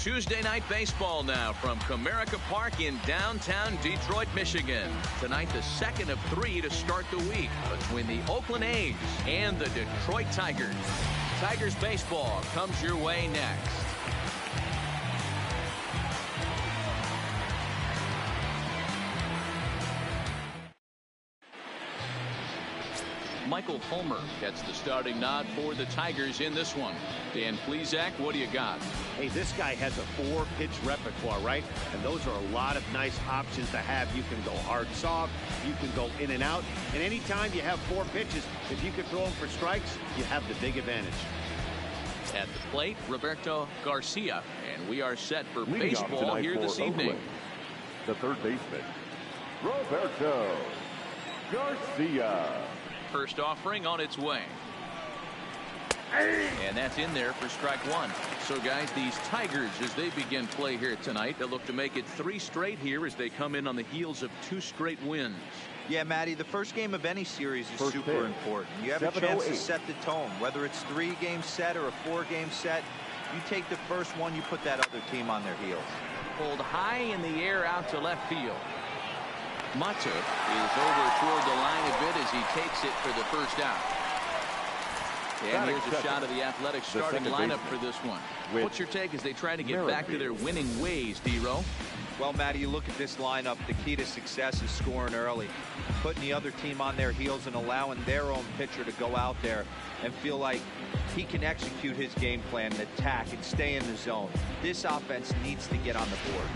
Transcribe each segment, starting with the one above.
Tuesday night baseball now from Comerica Park in downtown Detroit, Michigan. Tonight, the second of 3 to start the week between the Oakland A's and the Detroit Tigers. Tigers baseball comes your way next. Michael Fulmer gets the starting nod for the Tigers in this one. Dan Plesac, what do you got? Hey, this guy has a 4-pitch repertoire, right? And those are a lot of nice options to have. You can go hard, soft. You can go in and out. And anytime you have 4 pitches, if you can throw them for strikes, you have the big advantage. At the plate, Roberto Garcia. And we are set for Leading baseball here this evening. The third baseman, Roberto Garcia. First offering on its way. And that's in there for strike 1. So, guys, these Tigers, as they begin play here tonight, they'll look to make it 3 straight here as they come in on the heels of 2 straight wins. Yeah, Matty, the first game of any series is super important. You have a chance to set the tone, whether it's 3-game set or a 4-game set. You take the first one, you put that other team on their heels. Pulled high in the air out to left field. Mata is over toward the line a bit as he takes it for the first out. And here's a shot of the Athletics starting lineup for this one. What's your take as they try to get back to their winning ways, D-Row? Well, Matty, you look at this lineup, the key to success is scoring early, putting the other team on their heels and allowing their own pitcher to go out there and feel like he can execute his game plan and attack and stay in the zone. This offense needs to get on the board.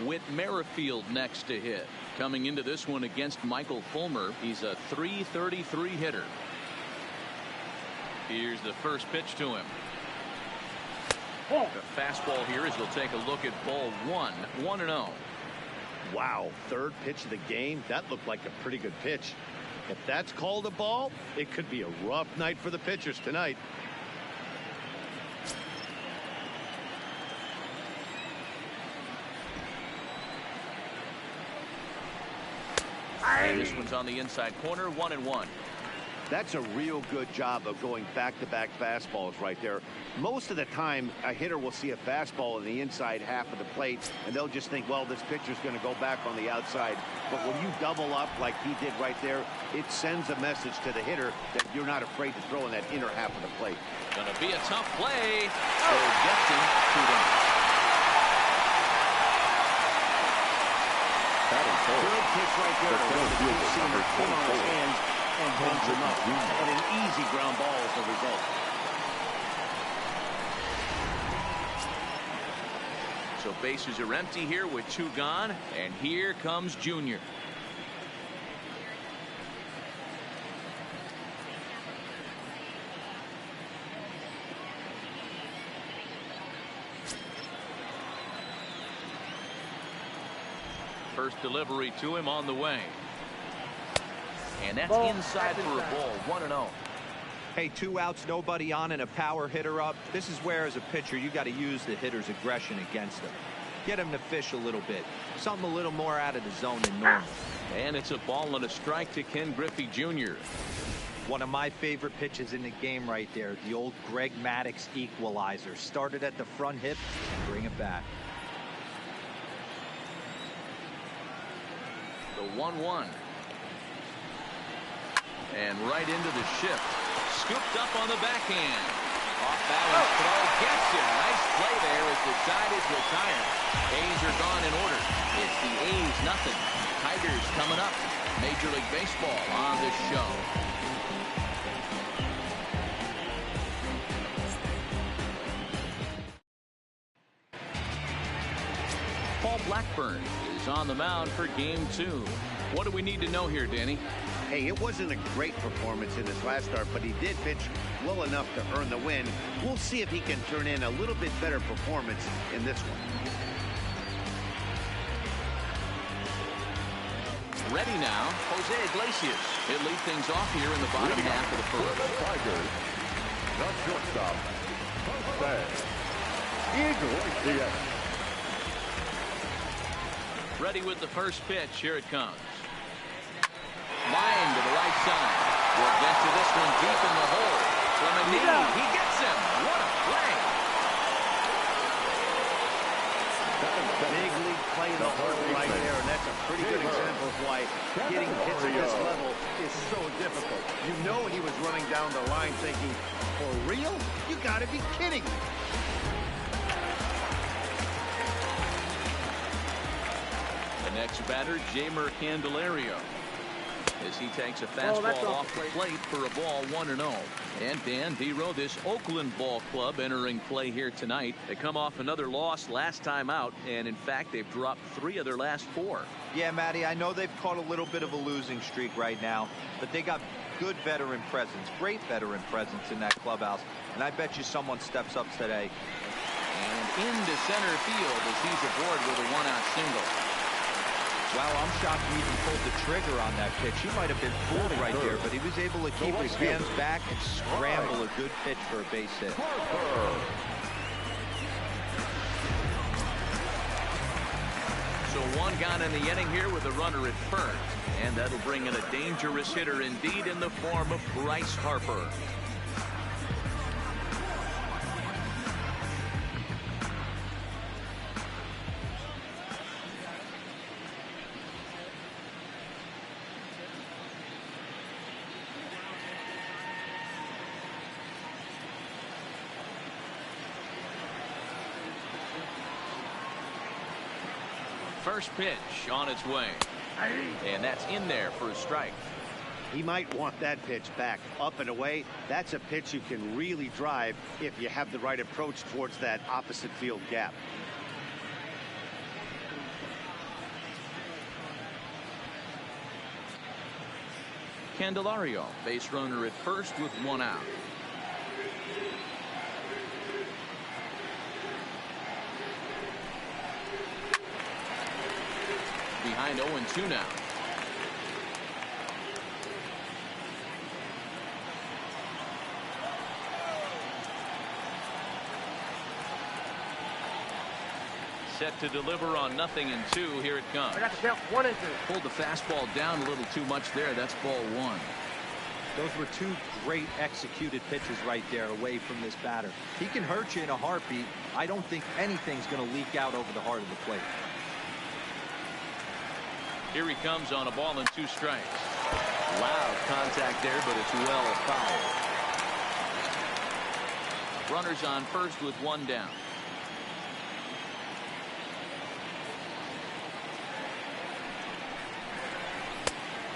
Whit Merrifield next to hit. Coming into this one against Michael Fulmer, he's a .333 hitter. Here's the first pitch to him. The fastball here as we'll take a look at ball 1, 1-0. Wow, third pitch of the game. That looked like a pretty good pitch. If that's called a ball, it could be a rough night for the pitchers tonight. And this one's on the inside corner, 1-1. That's a real good job of going back-to-back fastballs right there. Most of the time, a hitter will see a fastball in the inside half of the plate, and they'll just think, well, this pitcher's going to go back on the outside. But when you double up like he did right there, it sends a message to the hitter that you're not afraid to throw in that inner half of the plate. Going to be a tough play. So gets him 2 down. Good pitch right there. The two-seamer come on his hands and brings him up. And an easy ground ball as a result. So bases are empty here with 2 gone. And here comes Junior. First delivery to him on the way. And that's inside for a ball, 1-0. Hey, 2 outs, nobody on, and a power hitter up. This is where, as a pitcher, you got to use the hitter's aggression against him. Get him to fish a little bit. Something a little more out of the zone than normal. And it's a ball and a strike to Ken Griffey Jr. One of my favorite pitches in the game right there. The old Greg Maddux equalizer. Started at the front hip and bring it back. The 1-1. And right into the shift. Scooped up on the backhand. Off balance throw gets him. Nice play there as the side is retired. A's are gone in order. It's the A's nothing. Tigers coming up. Major League Baseball on this show. Paul Blackburn is on the mound for game 2. What do we need to know here, Danny? Hey, it wasn't a great performance in his last start, but he did pitch well enough to earn the win. We'll see if he can turn in a little bit better performance in this one. Ready now, Jose Iglesias. He'll lead things off here in the bottom half of the first. Tigers, the shortstop, Jose Iglesias. Ready with the first pitch. Here it comes. Line to the right side. Will get to this one deep in the hole. From a knee, he gets him. What a play. playing the hurt right there, and that's a pretty good example of why getting hits at this level is so difficult. You know he was running down the line thinking, for real? You got to be kidding me. The next batter, Jeimer Candelario, as he takes a fastball off the plate for a ball 1-0. And Dan Dero, this Oakland ball club entering play here tonight. They come off another loss last time out, and in fact they've dropped 3 of their last 4. Yeah, Matty, I know they've caught a little bit of a losing streak right now, but they got good veteran presence, great veteran presence in that clubhouse, and I bet you someone steps up today. And into center field as he's aboard with a 1-out single. Wow, I'm shocked he even pulled the trigger on that pitch. He might have been fooled right there, but he was able to keep his hands back and scramble a good pitch for a base hit. So 1 gone in the inning here with a runner at first, and that'll bring in a dangerous hitter indeed in the form of Bryce Harper. First pitch on its way, and that's in there for a strike. He might want that pitch back, up and away. That's a pitch you can really drive if you have the right approach towards that opposite field gap. Candelario, base runner at first with 1 out. Behind 0-2 now. Set to deliver on 0-2. Here it comes. I got to count 1 and 2. Pulled the fastball down a little too much there. That's ball 1. Those were 2 great executed pitches right there away from this batter. He can hurt you in a heartbeat. I don't think anything's going to leak out over the heart of the plate. Here he comes on a ball and 2 strikes. Loud contact there, but it's well foul. Runners on first with 1 down.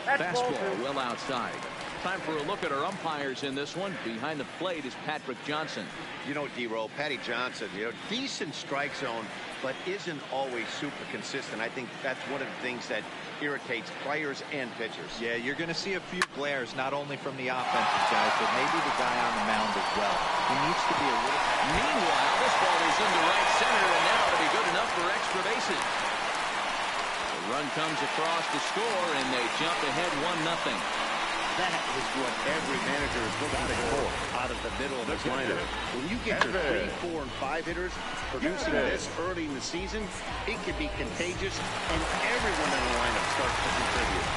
Fastball well outside. Time for a look at our umpires in this one. Behind the plate is Patrick Johnson. You know, D-Roll, Patty Johnson, decent strike zone, but isn't always super consistent. I think that's one of the things that irritates players and pitchers. Yeah, you're going to see a few glares, not only from the offensive guys, but maybe the guy on the mound as well. He needs to be a little... Meanwhile, this ball is into right center, and now it'll be good enough for extra bases. The run comes across to score, and they jump ahead 1-0. That is what every manager is looking for out of the middle of his lineup. When you get your 3, 4, and 5 hitters producing this early in the season, it can be contagious, and everyone in the lineup starts to contribute.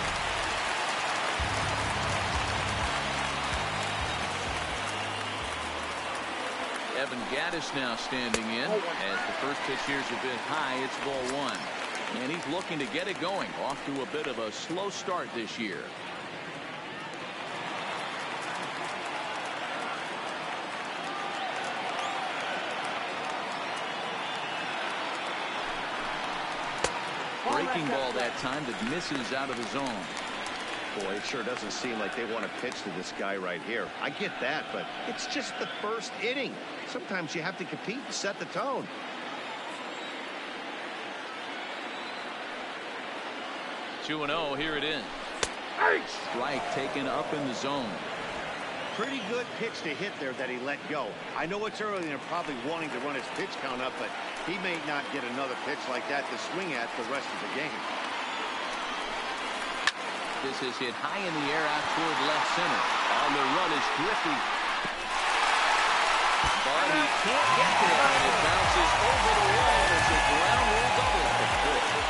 Evan Gattis now standing in as the first pitch here's a bit high. It's ball 1, and he's looking to get it going. Off to a bit of a slow start this year. Breaking ball that time that misses out of the zone. Boy, it sure doesn't seem like they want to pitch to this guy right here. I get that, but it's just the first inning. Sometimes you have to compete and set the tone. Two 2-0, here it is. Strike taken up in the zone. Pretty good pitch to hit there that he let go. I know it's early and they're probably wanting to run his pitch count up, but he may not get another pitch like that to swing at the rest of the game. This is hit high in the air out toward left center. On the run is Griffey. But he can't get there, and it bounces over the wall. It's a ground rule double.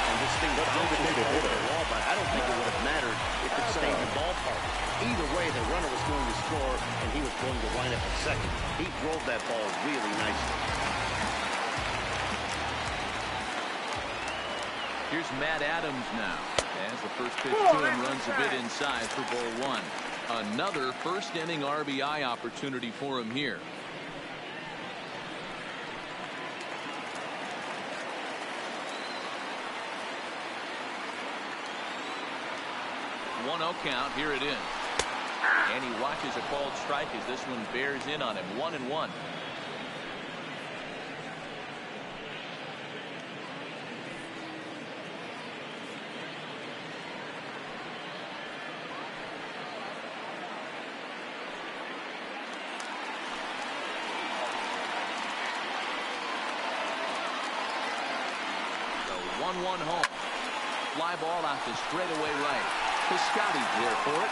And this thing bounced over the wall, but I don't think it would have mattered if it stayed in the ballpark. Either way, the runner was going to score, and he was going to line up at second. He drove that ball really nicely. Here's Matt Adams now. As the first pitch to him runs a bit inside for ball one. Another first inning RBI opportunity for him here. 1-0 count. Here it is. And he watches a called strike as this one bears in on him. 1-1. The 1-1 home. Fly ball out to straightaway right. Piscotty's there for it.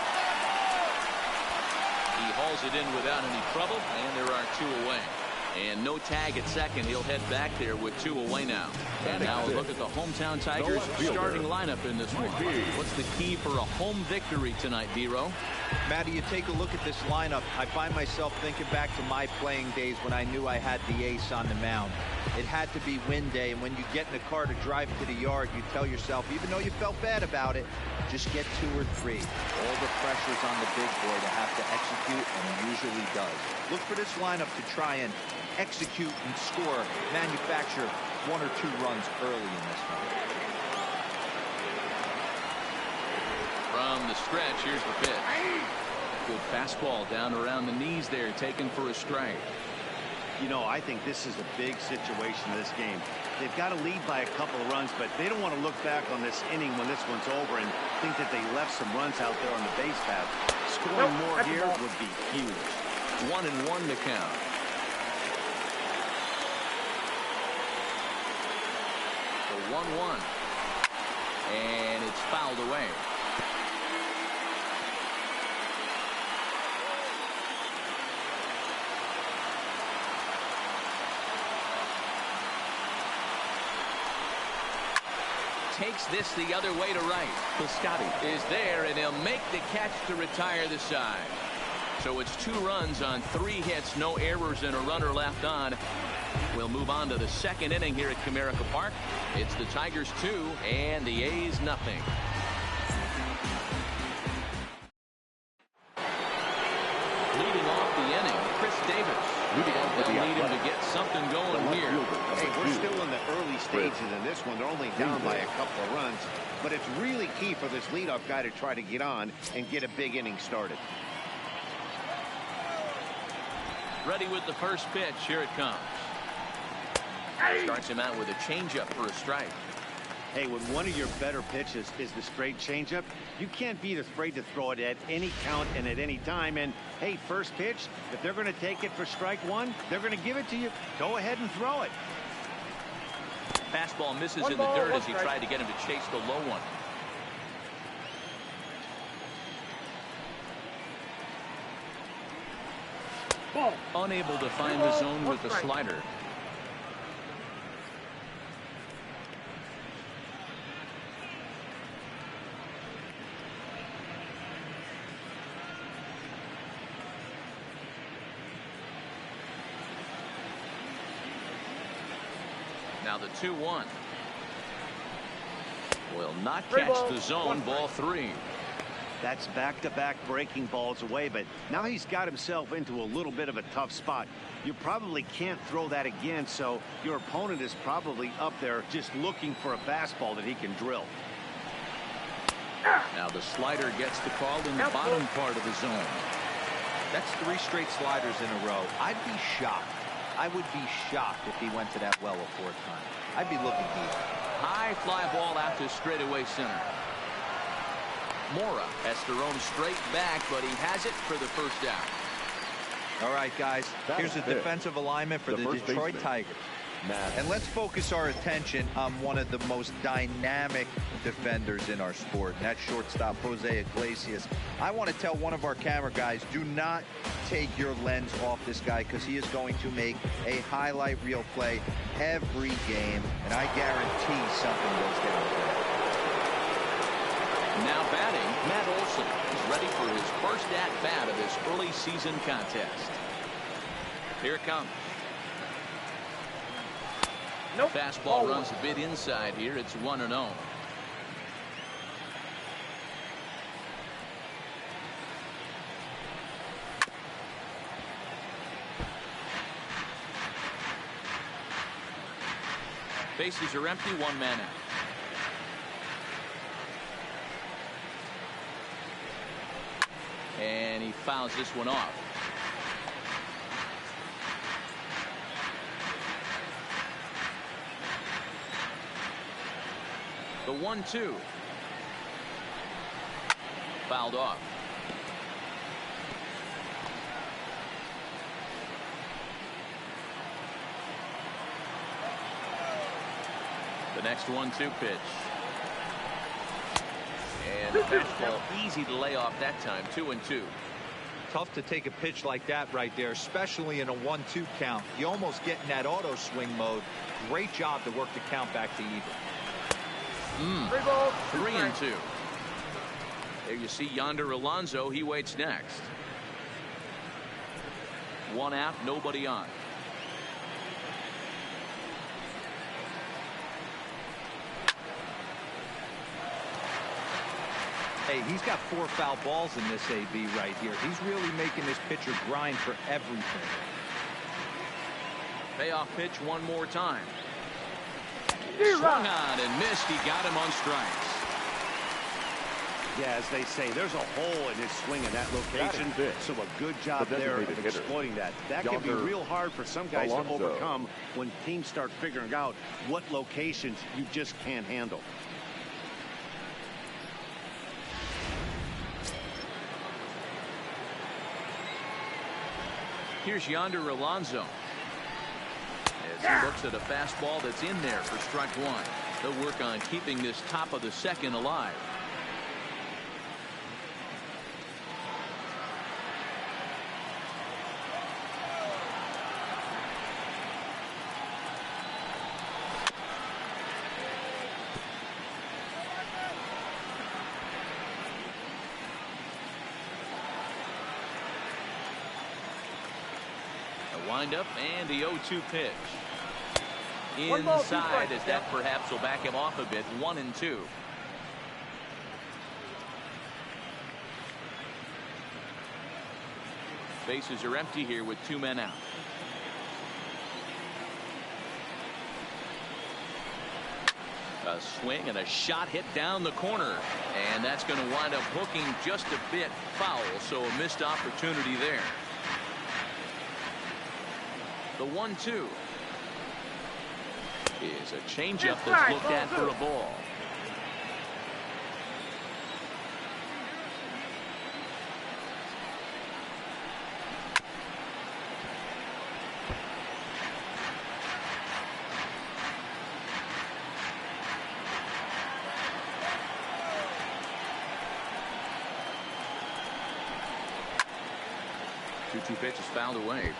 He hauls it in without any trouble, and there are 2 away. And no tag at second. He'll head back there with 2 away now. And now a look at the hometown Tigers starting lineup in this one. What's the key for a home victory tonight, D-Row? Matty, you take a look at this lineup. I find myself thinking back to my playing days when I knew I had the ace on the mound. It had to be win day, and when you get in the car to drive to the yard, you tell yourself, even though you felt bad about it, just get 2 or 3. All the pressure's on the big boy to have to execute, and he usually does. Look for this lineup to try and execute and score, manufacture 1 or 2 runs early in this one. From the stretch, here's the pitch. Good fastball down around the knees there, taken for a strike. You know, I think this is a big situation in this game. They've got to lead by a couple of runs, but they don't want to look back on this inning when this one's over and think that they left some runs out there on the base path. Scoring more here would be huge. 1-1 to count. The 1-1. And it's fouled away. Takes this the other way to right. Piscotty is there, and he'll make the catch to retire the side. So it's 2 runs on 3 hits, no errors, and a runner left on. We'll move on to the second inning here at Comerica Park. It's the Tigers 2 and the A's nothing. Leading off the inning, Chris Davis. They'll need him to get something going here. Hey, we're still in the early stages in this one. They're only down by a couple of runs, but it's really key for this leadoff guy to try to get on and get a big inning started. Ready with the first pitch. Here it comes. Starts him out with a changeup for a strike. Hey, when one of your better pitches is the straight changeup, you can't be afraid to throw it at any count and at any time. And hey, first pitch, if they're going to take it for strike 1, they're going to give it to you. Go ahead and throw it. Fastball misses in the dirt as he tried to get him to chase the low one. Unable to find the zone with the slider. Now the 2-1. Will not catch the zone. Ball 3. That's back-to-back breaking balls away, but now he's got himself into a little bit of a tough spot. You probably can't throw that again, so your opponent is probably up there just looking for a fastball that he can drill. Now the slider gets the call in the bottom part of the zone. That's 3 straight sliders in a row. I'd be shocked. I would be shocked if he went to that well a 4th time. I'd be looking deep. High fly ball out to straightaway center. Mora has to roam straight back, but he has it for the first down. All right, guys, here's the defensive alignment for the Detroit Tigers. And let's focus our attention on one of the most dynamic defenders in our sport, and that's shortstop Jose Iglesias. I want to tell one of our camera guys, do not take your lens off this guy, because he is going to make a highlight reel play every game, and I guarantee something goes down there. Now batting, Matt Olson is ready for his first at-bat of this early season contest. Here it comes. Fastball runs a bit inside here. It's 1-0. Bases are empty, one man out. And he fouls this one off. The 1-2. Fouled off. The next 1-2 pitch. And the fastball easy to lay off that time. 2-2. Tough to take a pitch like that right there, especially in a 1-2 count. You almost get in that auto swing mode. Great job to work the count back to even. 3-2. There you see Yonder Alonso. He waits next. One out, nobody on. Hey, he's got 4 foul balls in this AB right here. He's really making this pitcher grind for everything. Payoff pitch one more time. Swung on and missed. He got him on strikes. Yeah, as they say, there's a hole in his swing in that location. So a good job there of exploiting that. That can be real hard for some guys to overcome when teams start figuring out what locations you just can't handle. Here's Yonder Alonso. As he looks at a fastball that's in there for strike one. They'll work on keeping this top of the second alive. Windup and the 0-2 pitch. Inside, as that perhaps will back him off a bit. 1-2. Bases are empty here with 2 men out. A swing and a shot hit down the corner, and that's going to wind up hooking just a bit foul, so a missed opportunity there. The 1-2 is a changeup that's looked at for a ball. Two pitches fouled away.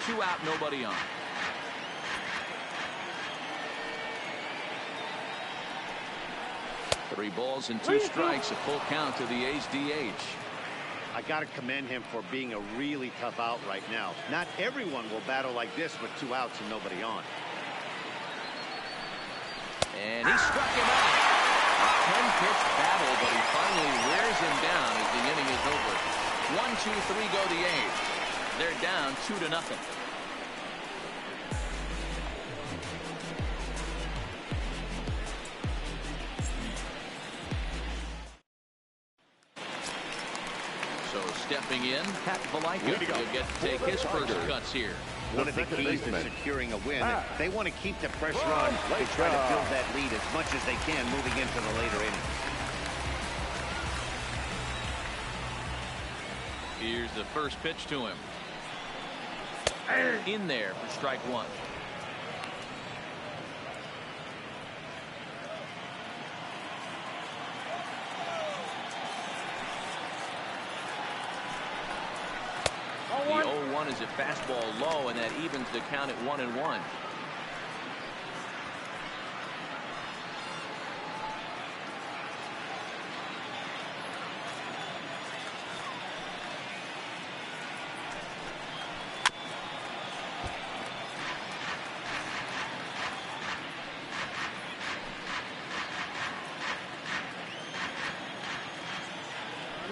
Two out, nobody on. Three balls and 2 strikes, a full count to the A's DH. I got to commend him for being a really tough out right now. Not everyone will battle like this with 2 outs and nobody on. And he struck him out. A 10-pitch battle, but he finally wears him down as the inning is over. 1-2-3 go the A's. They're down 2-0. Stepping in, Pat Valaica. He'll get to take his first cuts here. One of the keys to securing a win, they want to keep the pressure on. They try to build that lead as much as they can moving into the later innings. Here's the first pitch to him. In there for strike one. The 0-1 is a fastball low, and that evens the count at 1-1.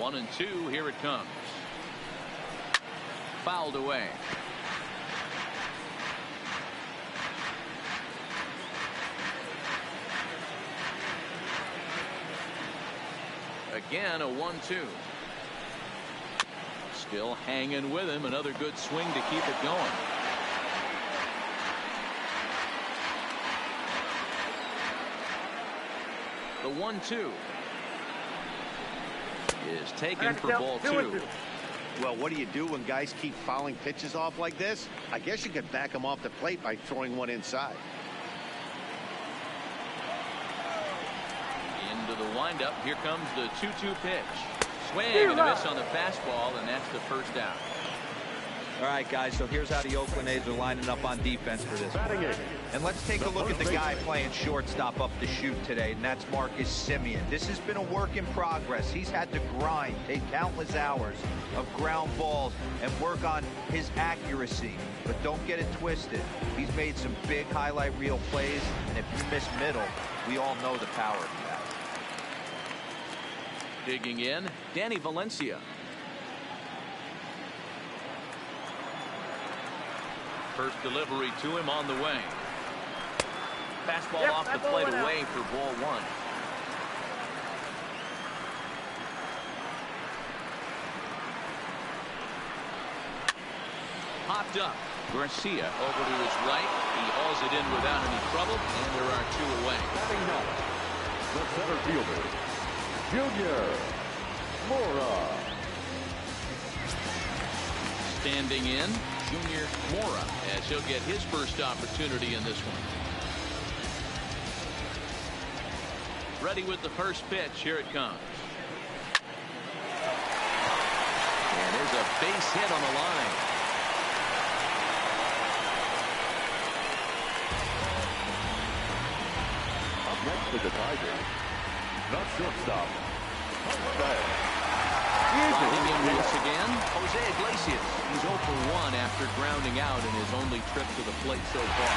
1-2. Here it comes. Fouled away. Again, a 1-2. Still hanging with him. Another good swing to keep it going. The 1-2 is taken for ball 2. Well, what do you do when guys keep fouling pitches off like this? I guess you could back them off the plate by throwing one inside. Into the windup. Here comes the 2-2 pitch. Swing and a miss on the fastball, and that's the first out. All right, guys, so here's how the Oakland A's are lining up on defense for this one. And let's take a look at the guy playing shortstop up the chute today, and that's Marcus Semien. This has been a work in progress. He's had to grind, take countless hours of ground balls, and work on his accuracy. But don't get it twisted. He's made some big highlight reel plays, and if you miss middle, we all know the power of that. Digging in, Danny Valencia. First delivery to him on the way. Fastball off the plate away for ball 1. Popped up. Garcia over to his right. He hauls it in without any trouble, and there are 2 away. The center fielder, Junior Mora. Standing in, Junior Mora, as he'll get his first opportunity in this one. Ready with the first pitch. Here it comes. And there's a base hit on the line. Up next to the Tigers, the shortstop, Finding him once again, Jose Iglesias. He's 0 for 1 after grounding out in his only trip to the plate so far.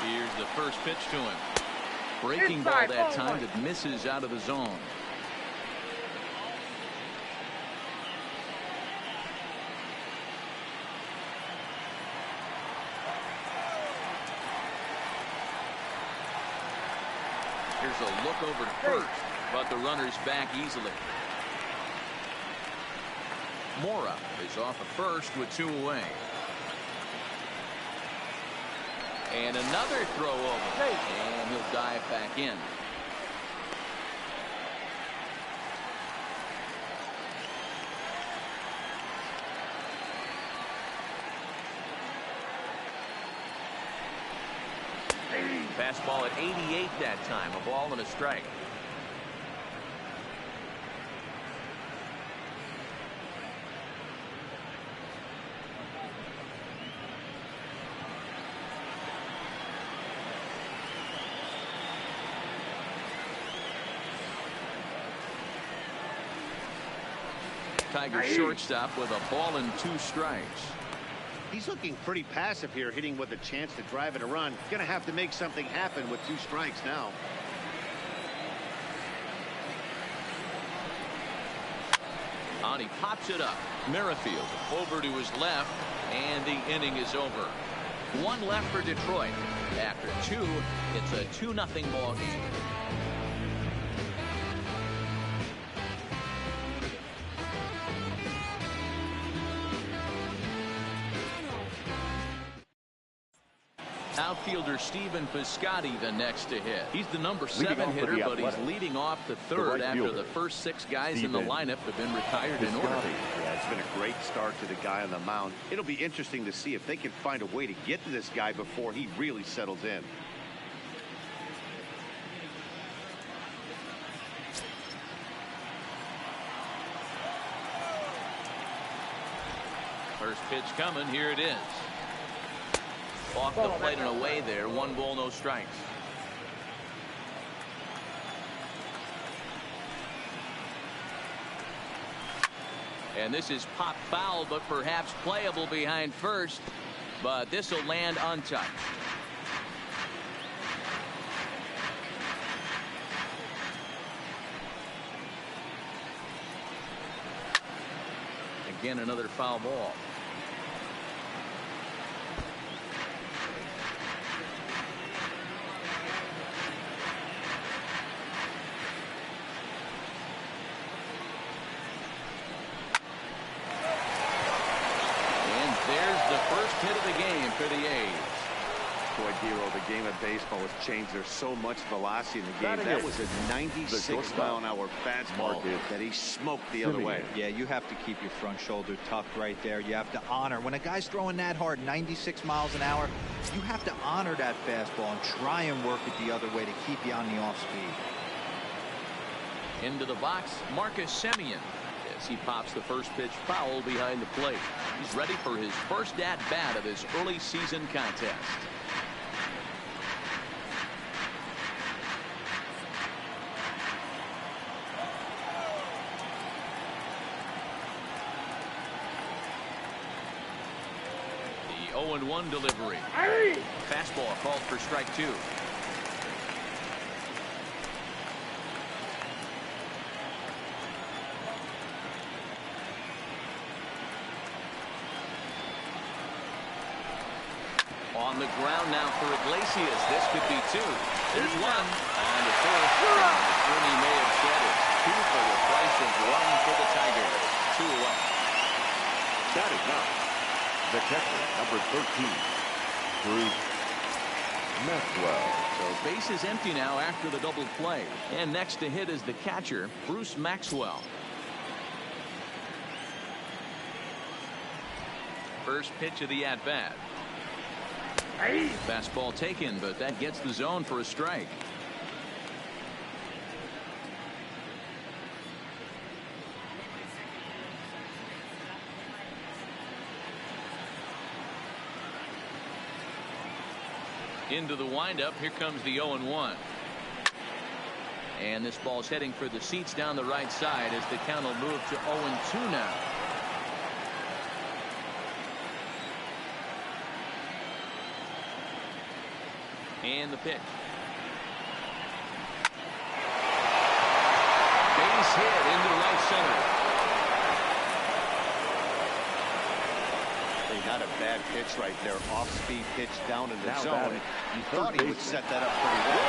Here's the first pitch to him. Breaking ball that time that misses out of the zone. Here's a look over to first, but the runner's back easily. Mora is off at first with 2 away. And another throw over. And he'll dive back in. Fastball at 88 that time. A ball and a strike. Tiger shortstop with a ball and 2 strikes. He's looking pretty passive here, hitting with a chance to drive in a run. Going to have to make something happen with 2 strikes now. On, he pops it up. Merrifield over to his left, and the inning is over. 1 left for Detroit. After 2, it's a 2-0 ball game. Outfielder Stephen Piscotty the next to hit. He's the number 7 hitter, but he's leading off the 3rd after the first 6 guys in the lineup have been retired in order. Yeah, it's been a great start to the guy on the mound. It'll be interesting to see if they can find a way to get to this guy before he really settles in. First pitch coming. Here it is. Off the plate and away there. 1 ball, no strikes. And this is pop foul, but perhaps playable behind first. But this will land untouched. Again, another foul ball. And there's the first hit of the game for the A's. Boy, Dero, the game of baseball has changed. There's so much velocity in the game. That was a 96-mile-an-hour fastball that he smoked the other way. Yeah, you have to keep your front shoulder tucked right there. You have to honor. When a guy's throwing that hard, 96 miles an hour, you have to honor that fastball and try and work it the other way to keep you on the off speed. Into the box, Marcus Semien, as he pops the first pitch foul behind the plate. He's ready for his first at-bat of this early season contest. The 0-1 delivery. Fastball called for strike 2. On the ground now for Iglesias. This could be 2. There's 1 on the first. Ernie may have said it's 2 for the price of 1 for the Tigers. 2 away. That is not the catcher, number 13, Bruce Maxwell. So base is empty now after the double play. And next to hit is the catcher, Bruce Maxwell. First pitch of the at-bat. Fastball taken, but that gets the zone for a strike. Into the windup. Here comes the 0-1. And this ball's heading for the seats down the right side as the count will move to 0-2 now. And the pitch. Base hit into right center. They got a bad pitch right there. Off-speed pitch down in the zone. You thought he would set that up pretty well.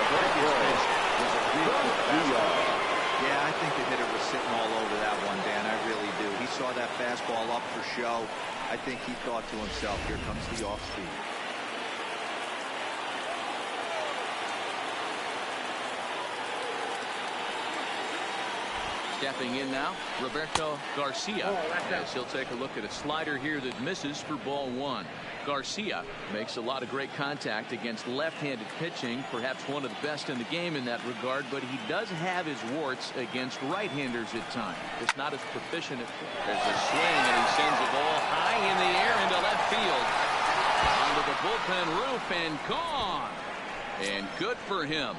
Yeah, I think the hitter was sitting all over that one, Dan. I really do. He saw that fastball up for show. I think he thought to himself, here comes the off-speed. Stepping in now, Roberto Garcia, as he'll take a look at a slider here that misses for ball 1. Garcia makes a lot of great contact against left-handed pitching, perhaps one of the best in the game in that regard, but he does have his warts against right-handers at times. It's not as proficient. There's a swing, and he sends the ball high in the air into left field. Onto the bullpen roof and gone. And good for him.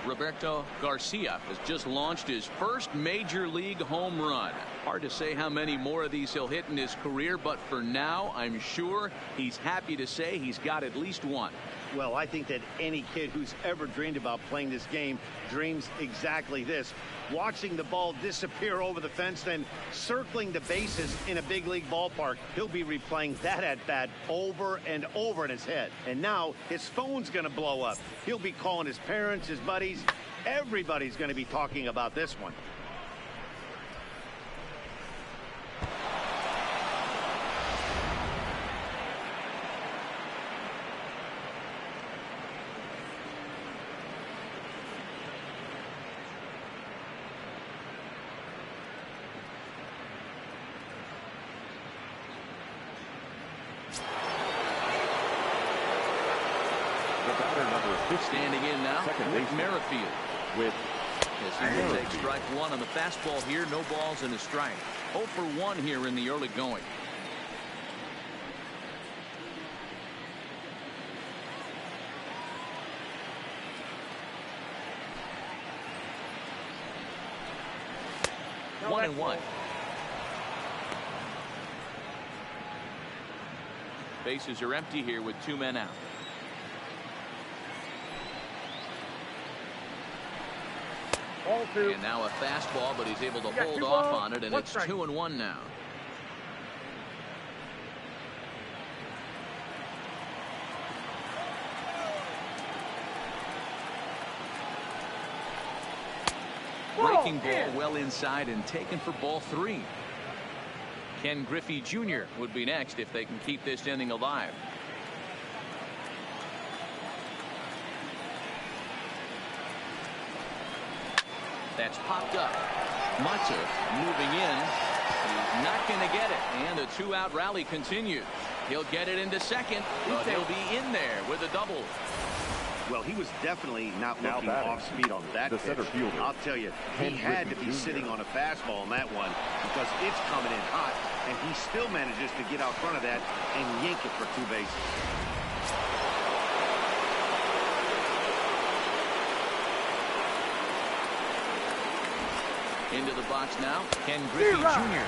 Roberto Garcia has just launched his first major league home run. Hard to say how many more of these he'll hit in his career, but for now, I'm sure he's happy to say he's got at least 1. Well, I think that any kid who's ever dreamed about playing this game dreams exactly this. Watching the ball disappear over the fence, then circling the bases in a big league ballpark. He'll be replaying that at-bat over and over in his head. And now his phone's going to blow up. He'll be calling his parents, his buddies. Everybody's going to be talking about this one. Standing in now, Whit Merrifield. With as he will take strike 1 on the fastball here. No balls and a strike. 0 for 1 here in the early going. No, 1-1. Bases are empty here with 2 men out. Ball 2. And now a fastball, but he's able to hold off on it, and it's 2-1 now. Breaking ball well inside and taken for ball 3. Ken Griffey Jr. would be next if they can keep this inning alive. That's popped up. Mutzer moving in. He's not going to get it. And the 2-out rally continues. He'll get it into second, but he'll be in there with a double. Well, he was definitely not looking off speed on that pitch. I'll tell you, he had to be sitting on a fastball on that one because it's coming in hot, and he still manages to get out front of that and yank it for 2 bases. Into the box now, Ken Griffey Jr.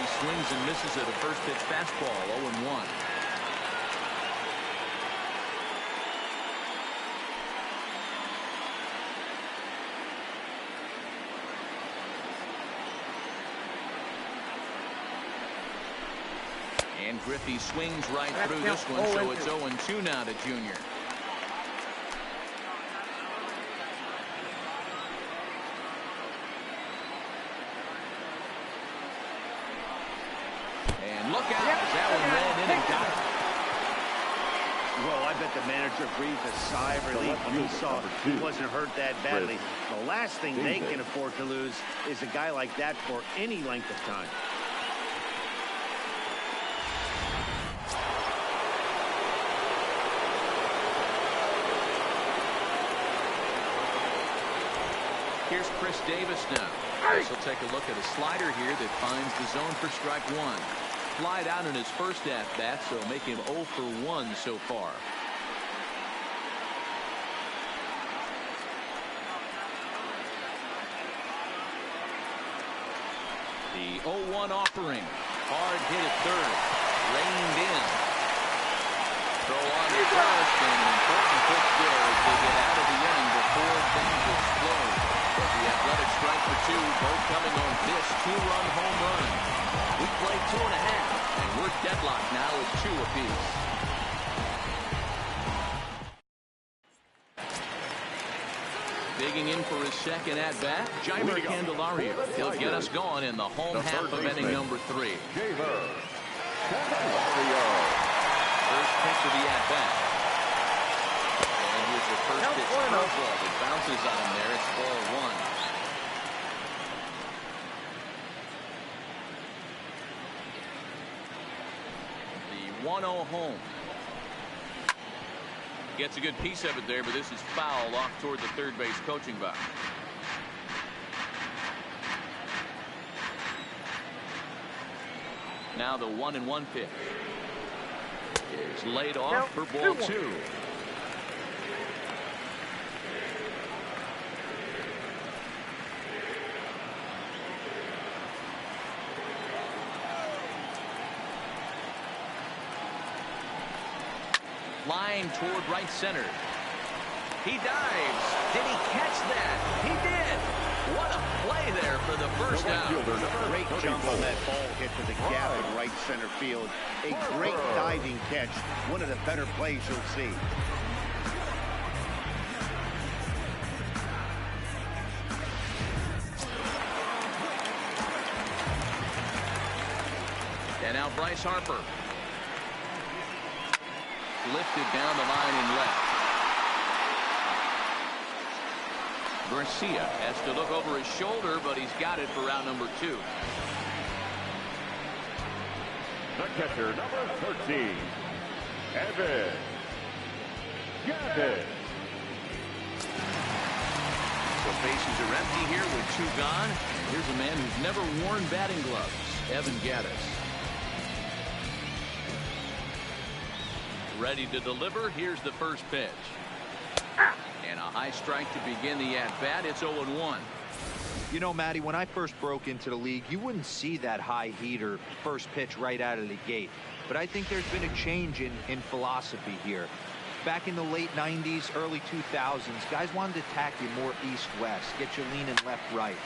He swings and misses at a first pitch fastball, 0-1. And Griffey swings right through this one, so it's 0-2 now to Jr. And look out, that one ran in and got it. Well, I bet the manager breathed a sigh of relief when he saw he wasn't hurt that badly. The last thing they can afford to lose is a guy like that for any length of time. Here's Chris Davis now. Chris will take a look at a slider here that finds the zone for strike 1. Flied out in his first at-bat, so make him 0 for 1 so far. The 0-1 offering. Hard hit at third. Reined in. Throw on the first, and an important pitch there as they get out of the inning before things explode. But the Athletic strike for 2, both coming on this 2-run home run. We played 2.5, and we're deadlocked now with 2 apiece. Digging in for his second at-bat, Jeimer Candelario. He'll get us going in the home half of inning number 3. First pitch of the at-bat. And here's the first pitch curveball that bounces on him there. It's ball 1. The 1-0 home. Gets a good piece of it there, but this is foul off toward the third base coaching box. Now the 1-1 pitch is laid off for ball 2. Flying toward right center. He dives. Did he catch that? He did. What a play there for the first out. Great jump on that ball hit to the gap in right center field. A great diving catch. One of the better plays you'll see. And now Bryce Harper. Lifted down the line in left. Garcia has to look over his shoulder, but he's got it for round number 2. The catcher, number 13, Evan Gaddis. The bases are empty here with 2 gone. Here's a man who's never worn batting gloves, Evan Gaddis. Ready to deliver. Here's the first pitch. And a high strike to begin the at-bat. It's 0-1. You know, Matty, when I first broke into the league, you wouldn't see that high heater first pitch right out of the gate. But I think there's been a change in philosophy here. Back in the late 90s, early 2000s, guys wanted to attack you more east-west, get you leaning left-right.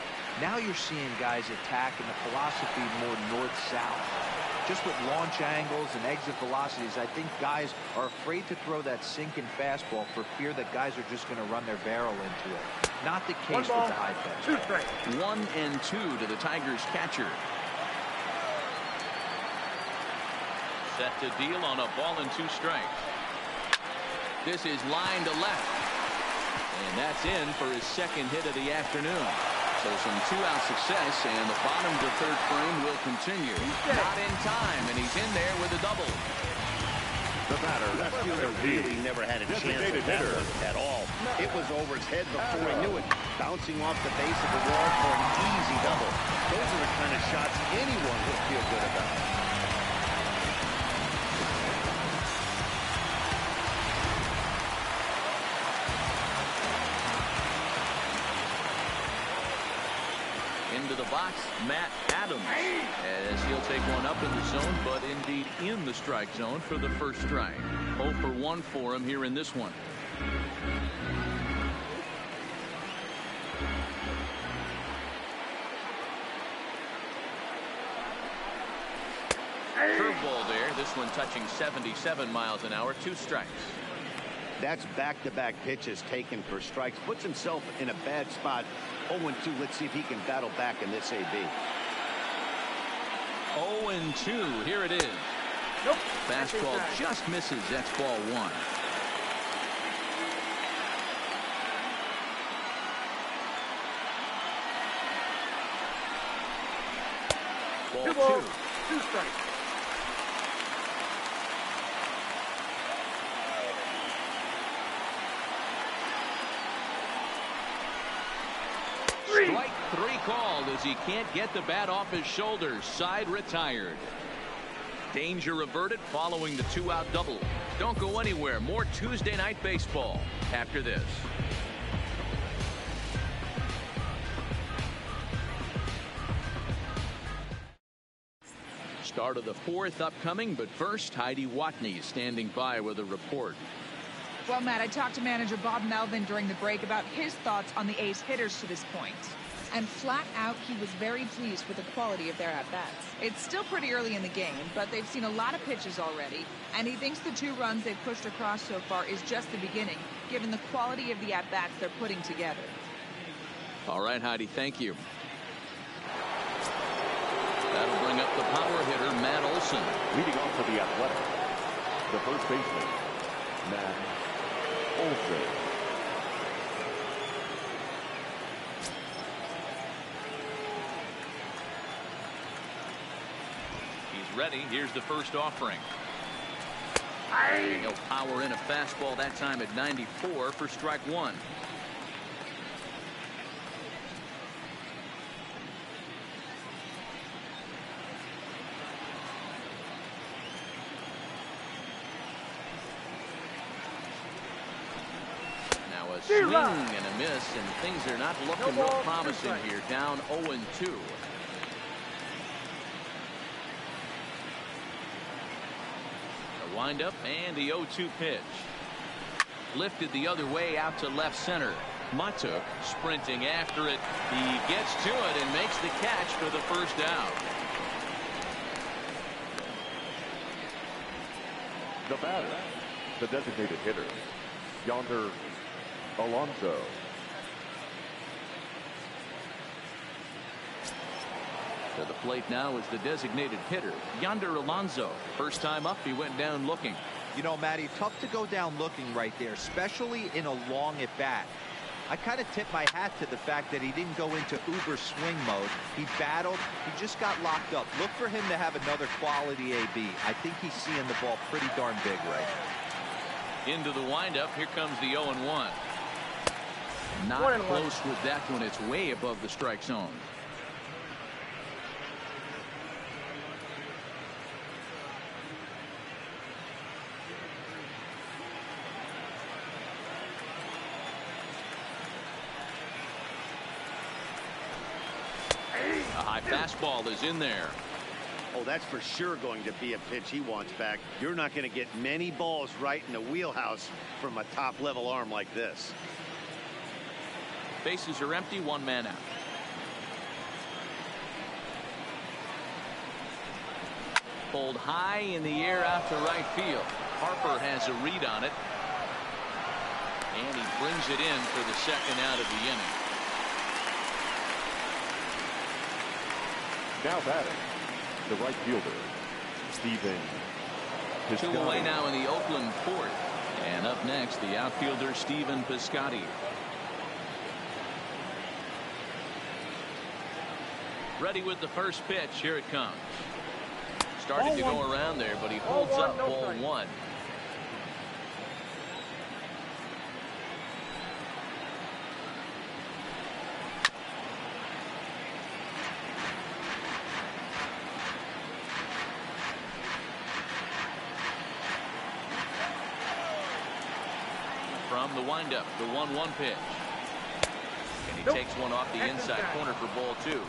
Now you're seeing guys attack in the philosophy more north-south. Just with launch angles and exit velocities, I think guys are afraid to throw that sinking fastball for fear that guys are just going to run their barrel into it. Not the case with the high pitch. 1-2 to the Tigers catcher. Set to deal on a ball and 2 strikes. This is line to left. And that's in for his second hit of the afternoon. So some 2-out success, and the bottom of the 3rd frame will continue. Not in time, and he's in there with a double. The batter, That fielder really never had a chance with that one at all. It was over his head before he knew it. Bouncing off the base of the wall for an easy double. Those are the kind of shots anyone would feel good about. Into the box, Matt Adams, as he'll take one up in the zone, but indeed in the strike zone for the first strike. 0 for 1 for him here in this one. Curveball there. This one touching 77 miles an hour. 2 strikes. That's back-to-back pitches taken for strikes. Puts himself in a bad spot. 0-2. Let's see if he can battle back in this AB. 0-2. Here it is. Nope. Fastball just misses. That's ball 1. Ball 2. 2 strikes. Strike 3 called as he can't get the bat off his shoulders. Side retired. Danger averted following the 2-out double. Don't go anywhere. More Tuesday Night Baseball after this. Start of the 4th upcoming, but first, Heidi Watney standing by with a report. Well, Matt, I talked to manager Bob Melvin during the break about his thoughts on the A's hitters to this point. And flat out, he was very pleased with the quality of their at-bats. It's still pretty early in the game, but they've seen a lot of pitches already, and he thinks the 2 runs they've pushed across so far is just the beginning, given the quality of the at-bats they're putting together. All right, Heidi, thank you. That'll bring up the power hitter, Matt Olson. leading off for the Athletics, the first baseman, Matt Olson. He's ready. Here's the first offering. He'll power in a fastball that time at 94 for strike 1. Now a swing and a miss, and things are not looking real promising here. Down 0-2. Wind up and the 0-2 pitch. Lifted the other way out to left center. Matuk sprinting after it. He gets to it and makes the catch for the first out. The batter, the designated hitter, Yonder Alonso. To the plate now is the designated hitter, Yonder Alonso. First time up, he went down looking. You know, Matty, tough to go down looking right there, especially in a long at bat. I kind of tip my hat to the fact that he didn't go into uber swing mode. He battled. He just got locked up. Look for him to have another quality AB. I think he's seeing the ball pretty darn big right now. Into the windup. Here comes the 0-1. Not 1-1. close with that one. It's way above the strike zone. Fastball is in there. Oh, that's for sure going to be a pitch he wants back. You're not going to get many balls right in the wheelhouse from a top-level arm like this. Bases are empty, one man out. Pulled high in the air out to right field. Harper has a read on it. And he brings it in for the second out of the inning. Now batting, the right fielder, Steven. 2 away now in the Oakland fourth. And up next, the outfielder, Stephen Piscotty. Ready with the first pitch. Here it comes. Started to go around there, but he holds up ball one. From the windup, the 1-1 pitch. And he takes one off the inside corner for ball two.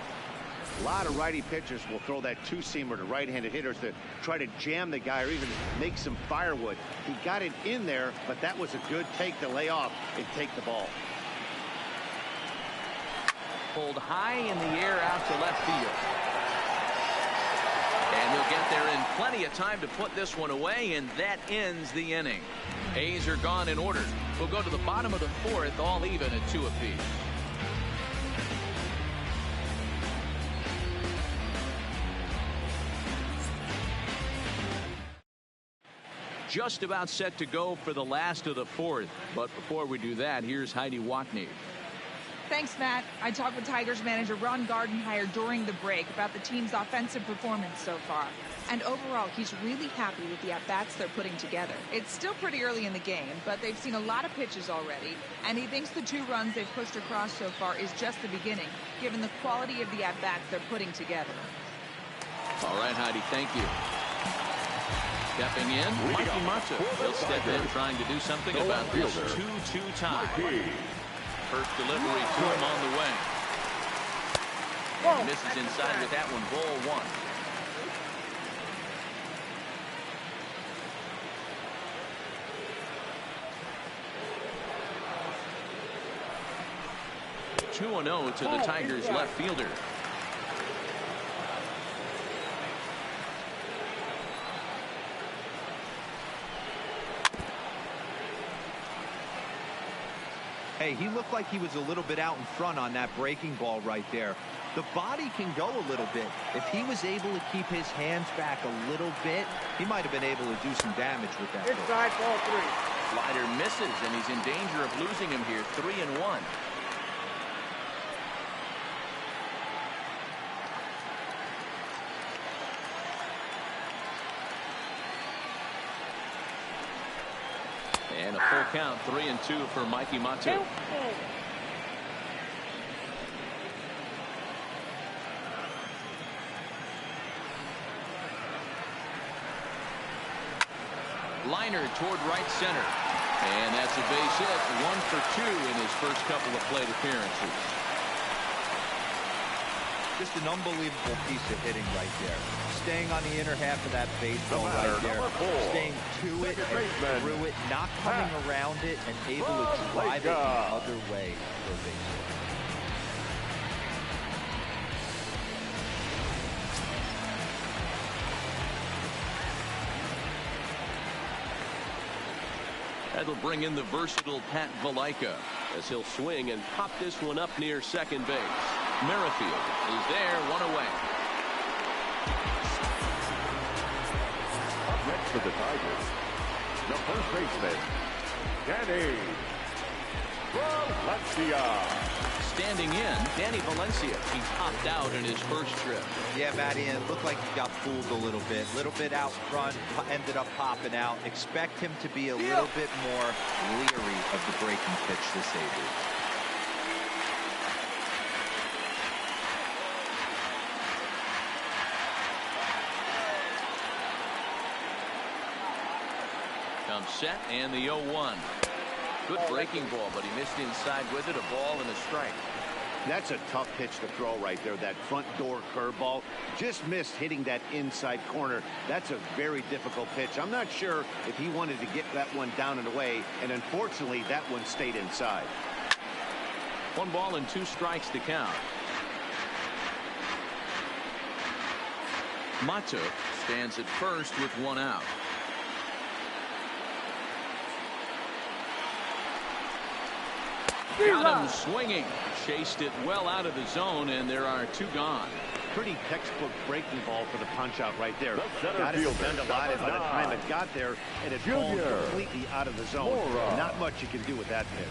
A lot of righty pitchers will throw that two-seamer to right-handed hitters to try to jam the guy or even make some firewood. He got it in there, but that was a good take to lay off and take the ball. Pulled high in the air out to left field. And he'll get there in plenty of time to put this one away, and that ends the inning. A's are gone in order. We'll go to the bottom of the fourth, all even at 2 apiece. Just about set to go for the last of the fourth. But before we do that, here's Heidi Watney. Thanks, Matt. I talked with Tigers manager Ron Gardenhire during the break about the team's offensive performance so far. And overall, he's really happy with the at-bats they're putting together. It's still pretty early in the game, but they've seen a lot of pitches already. And he thinks the 2 runs they've pushed across so far is just the beginning, given the quality of the at-bats they're putting together. All right, Heidi, thank you. Stepping in, Mikey Mata. He'll step in trying to do something about this 2-2 tie. First delivery to him on the way. And misses inside with that one, ball one. (2-0) to the Tigers left fielder. Hey, he looked like he was a little bit out in front on that breaking ball right there. The body can go a little bit. If he was able to keep his hands back a little bit, he might have been able to do some damage with that. Inside ball 3. Slider misses, and he's in danger of losing him here. 3-1. And a full count, 3-2 for Mikey Matu. Liner toward right center. And that's a base hit. 1 for 2 in his first couple of plate appearances. Just an unbelievable piece of hitting right there. Staying on the inner half of that baseball right there. Staying to it and through it, not coming around it, and able to drive it the other way for a base hit. That'll bring in the versatile Pat Valaika as he'll swing and pop this one up near second base. Merrifield is there, 1 away. Up next for the Tigers, the first baseman, Danny Valencia. Standing in, Danny Valencia. He popped out in his first trip. Yeah, Matty, and it looked like he got fooled a little bit out front, ended up popping out. Expect him to be a little bit more leery of the breaking pitch this Sabres. Comes set and the 0-1. Good breaking ball, but he missed inside with it. A ball and a strike. That's a tough pitch to throw right there. That front door curveball just missed hitting that inside corner. That's a very difficult pitch. I'm not sure if he wanted to get that one down and away, and unfortunately that one stayed inside. 1 ball and 2 strikes to count. Mata stands at first with 1 out. Got him swinging. Chased it well out of the zone, and there are 2 gone. Pretty textbook breaking ball for the punch out right there. The center Got it to fielder, bend a lot, and by the time it got there, it had fallen completely out of the zone. Not much you can do with that pitch.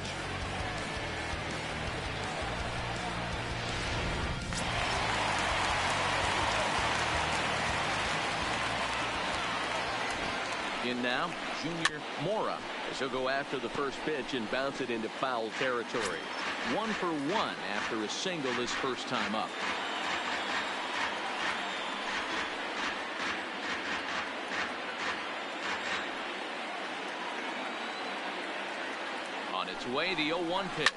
In now, Junior Mora, as he'll go after the first pitch and bounce it into foul territory. 1 for 1 after a single his first time up. On its way, the 0-1 pitch.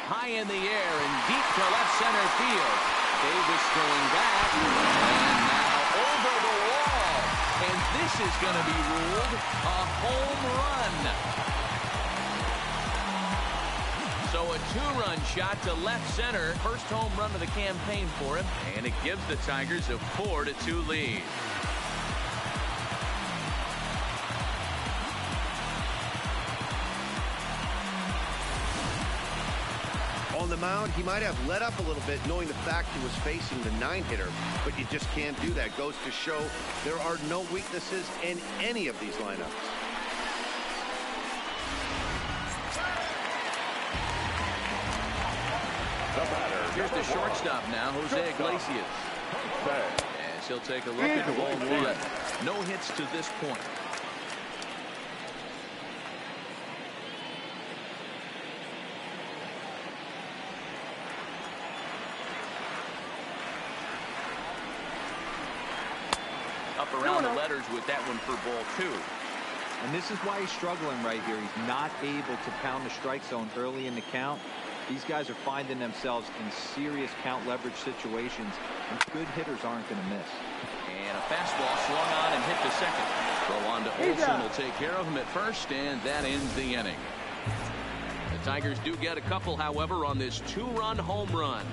High in the air and deep to left center field. Davis going back, and now over the wall. And this is going to be ruled a home run. So a 2-run shot to left center. First home run of the campaign for him. And it gives the Tigers a 4-2 lead. On the mound, he might have let up a little bit knowing the fact he was facing the 9-hitter, but you just can't do that. Goes to show there are no weaknesses in any of these lineups. Here's the shortstop now, Jose Iglesias. As he'll take a look at ball 1. No hits to this point. Up around the letters with that one for ball 2. And this is why he's struggling right here. He's not able to pound the strike zone early in the count. These guys are finding themselves in serious count leverage situations, and good hitters aren't going to miss. And a fastball swung on and hit to second. Throw on to Olsen will take care of him at first, and that ends the inning. The Tigers do get a couple, however, on this 2-run home run.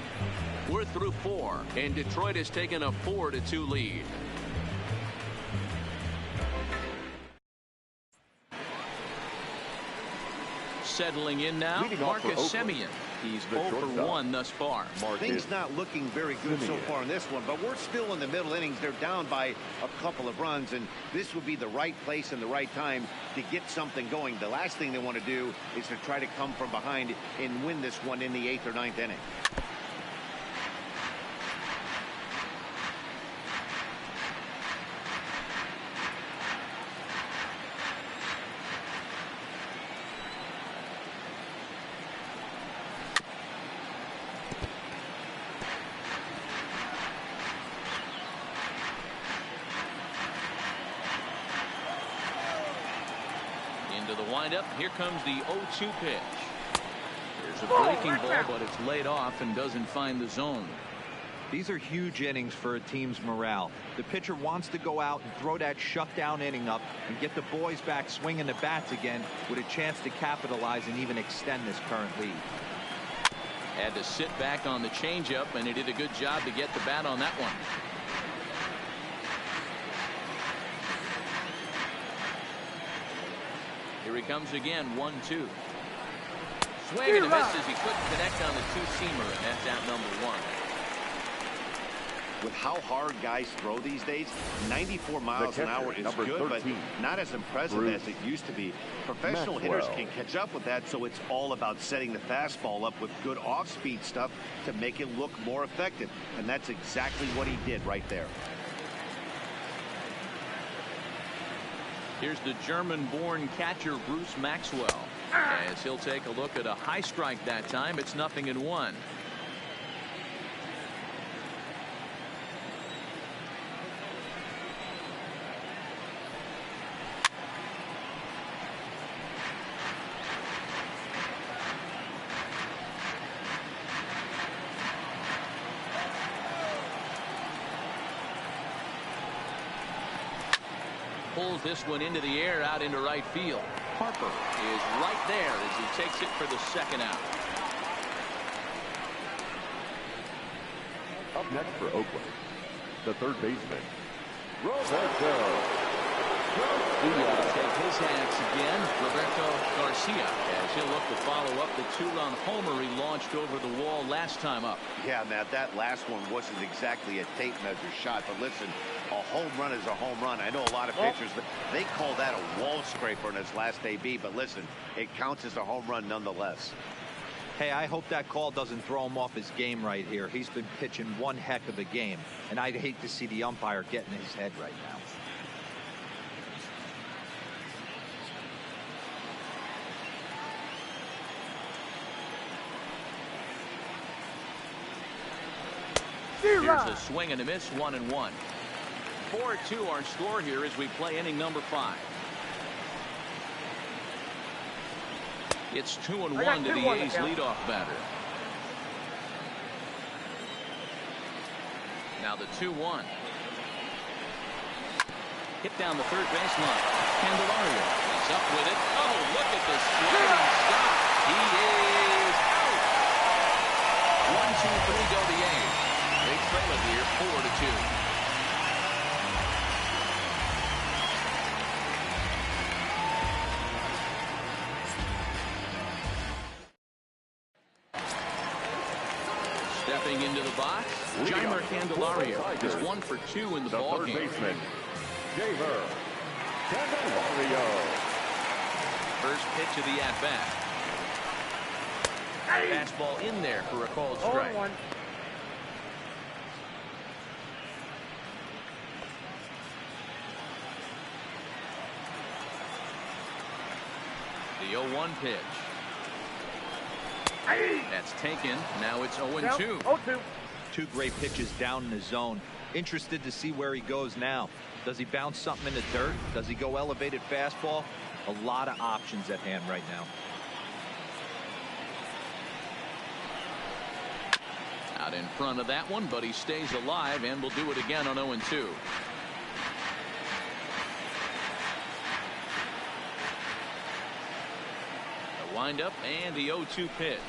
We're through 4, and Detroit has taken a 4-2 lead. Settling in now, Marcus Semien. He's 0 for 1 thus far. Things not looking very good so far in this one, but we're still in the middle innings. They're down by a couple of runs, and this would be the right place and the right time to get something going. The last thing they want to do is to try to come from behind and win this one in the 8th or 9th inning. The windup. Here comes the 0-2 pitch. There's a breaking ball, but it's laid off and doesn't find the zone. These are huge innings for a team's morale. The pitcher wants to go out and throw that shutdown inning up and get the boys back swinging the bats again with a chance to capitalize and even extend this current lead. Had to sit back on the changeup, and he did a good job to get the bat on that one. Here he comes again, 1-2. Swing and a miss as he couldn't connect on the 2-seamer, and that's out number 1. With how hard guys throw these days, 94 miles an hour is good, but not as impressive as it used to be. Professional hitters can catch up with that, so it's all about setting the fastball up with good off-speed stuff to make it look more effective, and that's exactly what he did right there. Here's the German-born catcher Bruce Maxwell. As he'll take a look at a high strike that time. It's 0-1. Pulls this one into the air out into right field. Harper is right there as he takes it for the second out. Up next for Oakland, the third baseman, Roberto Garcia. Take his hats again, Roberto Garcia, as he'll look to follow up the two-run homer he launched over the wall last time up. Yeah, Matt, that last one wasn't exactly a tape measure shot, but listen, a home run is a home run. I know a lot of pitchers, they call that a wall scraper in his last AB, but listen, it counts as a home run nonetheless. Hey, I hope that call doesn't throw him off his game right here. He's been pitching one heck of a game, and I'd hate to see the umpire get in his head right now. Here's a swing and a miss, 1-1. 4-2 our score here as we play inning number 5. It's 2-1 to the A's leadoff batter. Now the 2-1. Hit down the third baseline. Candelario is up with it. Oh, look at this sliding stop. He is out. 1-2-3 go the A's. They trail it here 4-2. Stepping into the box, Jeimer Candelario is 1 for 2 in the ball game. Third baseman, Jeimer Candelario. First pitch of the at-bat. Fastball in there for a called strike. The 0-1 pitch. That's taken. Now it's 0-2. 0-2. Two great pitches down in the zone. Interested to see where he goes now. Does he bounce something in the dirt? Does he go elevated fastball? A lot of options at hand right now. Out in front of that one, but he stays alive and will do it again on 0-2. Windup and the 0-2 pitch.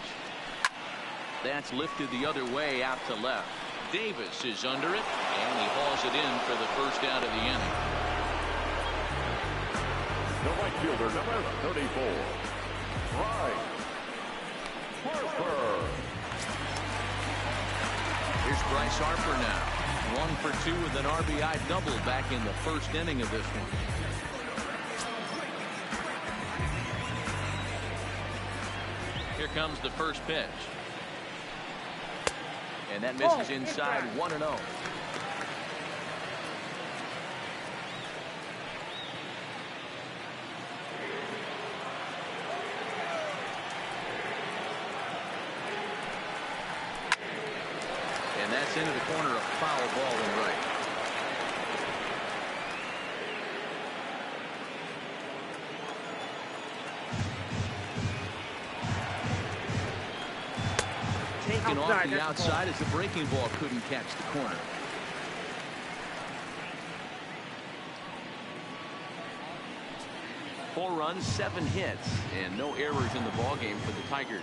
That's lifted the other way out to left. Davis is under it, and he hauls it in for the first out of the inning. The right fielder, number 34, Bryce Harper. Here's Bryce Harper now. 1 for 2 with an RBI double back in the first inning of this one. Here comes the first pitch. And that misses inside 1-0. And that's into the corner, a foul ball and right. Taken off the outside as the breaking ball couldn't catch the corner. Four runs, 7 hits, and no errors in the ball game for the Tigers.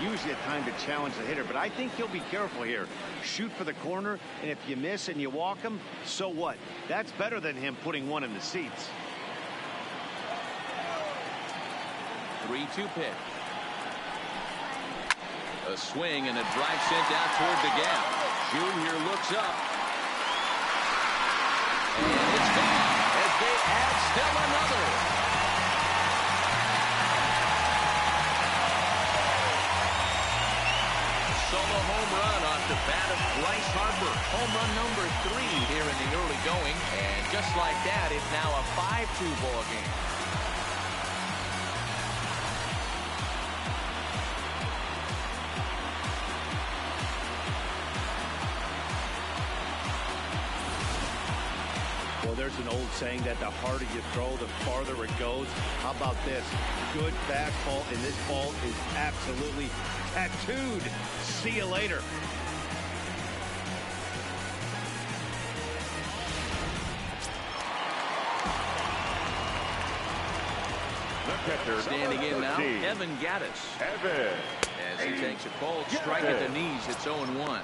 Usually a time to challenge the hitter, but I think he'll be careful here. Shoot for the corner, and if you miss and you walk him, so what? That's better than him putting one in the seats. 3-2 pitch. A swing and a drive sent out toward the gap. Junior looks up. And it's gone as they add still another. Solo home run off the bat of Bryce Harper. Home run number 3 here in the early going. And just like that, it's now a 5-2 ball game. Well, there's an old saying that the harder you throw, the farther it goes. How about this? Good fastball, and this ball is absolutely tattooed. See you later. Standing in now, Evan Gattis. As he takes a cold strike at the knees, it's 0-1.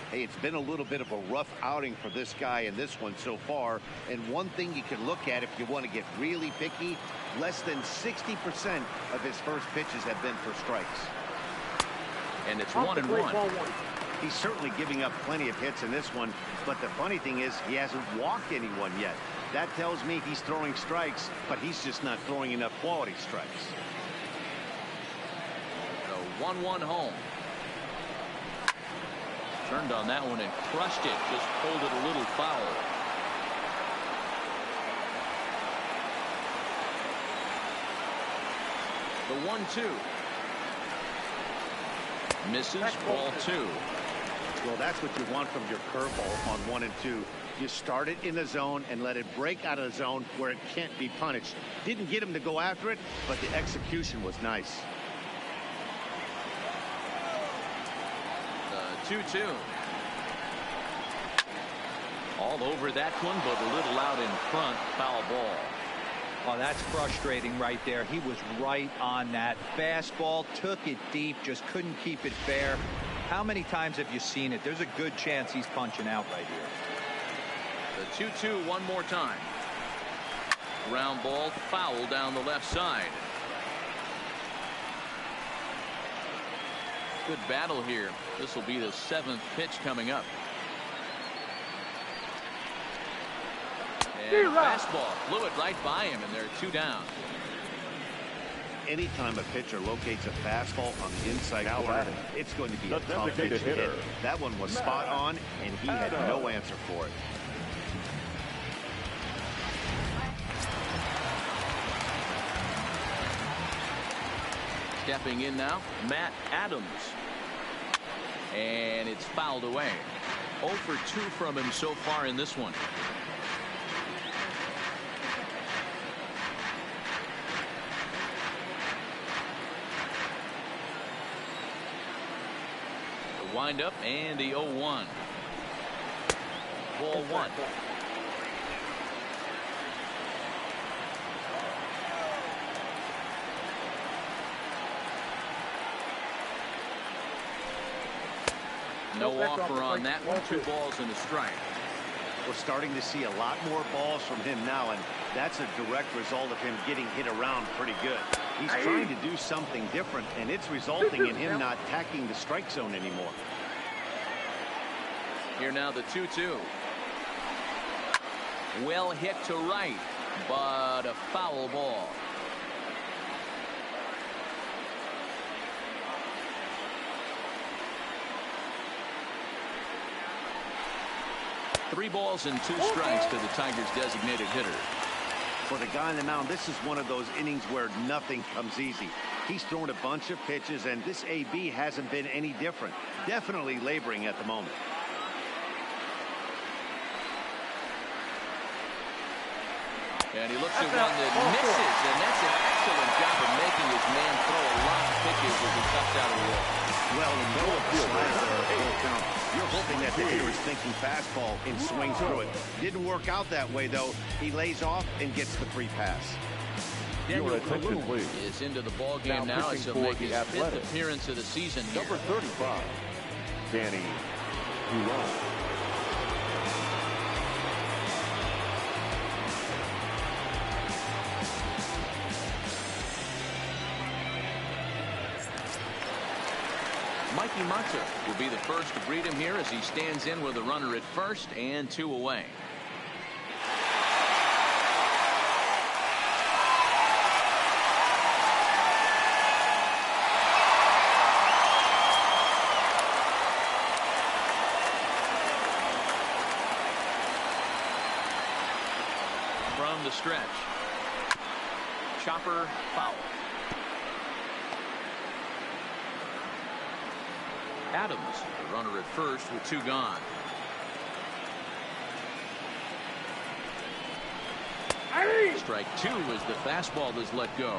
Hey, it's been a little bit of a rough outing for this guy in this one so far. And one thing you can look at if you want to get really picky, less than 60% of his first pitches have been for strikes. And it's 1-1. He's certainly giving up plenty of hits in this one, but the funny thing is he hasn't walked anyone yet. That tells me he's throwing strikes, but he's just not throwing enough quality strikes. A 1-1 home. Turned on that one and crushed it. Just pulled it a little foul. The 1-2. Misses, ball 2. Well, that's what you want from your curveball on 1 and 2. You start it in the zone and let it break out of the zone where it can't be punished. Didn't get him to go after it, but the execution was nice. 2-2. All over that one, but a little out in front. Foul ball. Oh, that's frustrating right there. He was right on that. Fastball, took it deep, just couldn't keep it fair. How many times have you seen it? There's a good chance he's punching out right here. The 2-2 one more time. Ground ball, foul down the left side. Good battle here. This will be the 7th pitch coming up. And fastball flew it right by him, and they're 2 down. Anytime a pitcher locates a fastball on the inside corner, it's going to be a tough pitch to hit. That one was spot on, and he had no answer for it. Stepping in now, Matt Adams. And it's fouled away. 0 for 2 from him so far in this one. The windup and the 0-1. Ball 1. No offer on that one. 2 balls and a strike. We're starting to see a lot more balls from him now, and that's a direct result of him getting hit around pretty good. He's trying to do something different, and it's resulting in him not attacking the strike zone anymore. Here now the 2-2. Well hit to right, but a foul ball. Three balls and 2 strikes to the Tigers' designated hitter. For the guy on the mound, this is one of those innings where nothing comes easy. He's thrown a bunch of pitches, and this AB hasn't been any different. Definitely laboring at the moment. And he looks at one that misses, and that's an excellent job of making his man throw a lot of pitches as he cuts out of the wall. Well, when you go with the slider or a full count, you're hoping that the hitter is thinking fastball and swings through it. Didn't work out that way, though. He lays off and gets the free pass. Daniel Kalu is into the ball game now as he'll make his 5th appearance of the season here. Number 35, Danny Kalu. Mikey Mata will be the first to greet him here as he stands in with a runner at first and 2 away. from the stretch. Chopper foul. Adams, the runner at first with 2 gone. Strike 2 as the fastball is let go.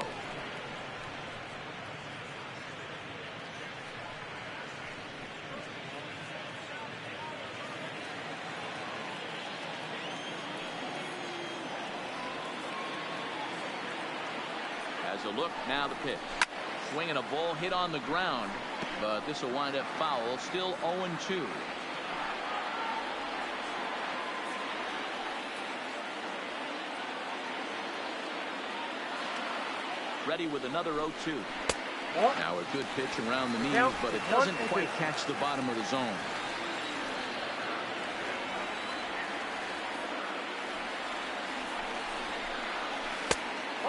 Has a look, now the pitch. Swinging a ball hit on the ground, but this will wind up foul. Still 0-2. Ready with another 0-2. Now a good pitch around the knees, but it doesn't quite catch the bottom of the zone.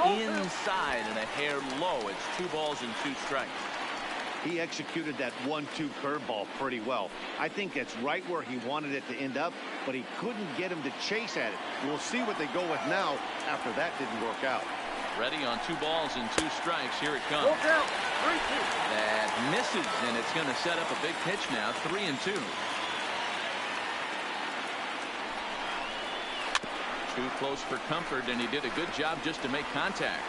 Inside and a hair low. It's 2 balls and 2 strikes. He executed that 1-2 curveball pretty well. I think that's right where he wanted it to end up, but he couldn't get him to chase at it. We'll see what they go with now after that didn't work out. Ready on 2 balls and 2 strikes. Here it comes. That misses, and it's going to set up a big pitch now. 3-2. Too close for comfort, and he did a good job just to make contact.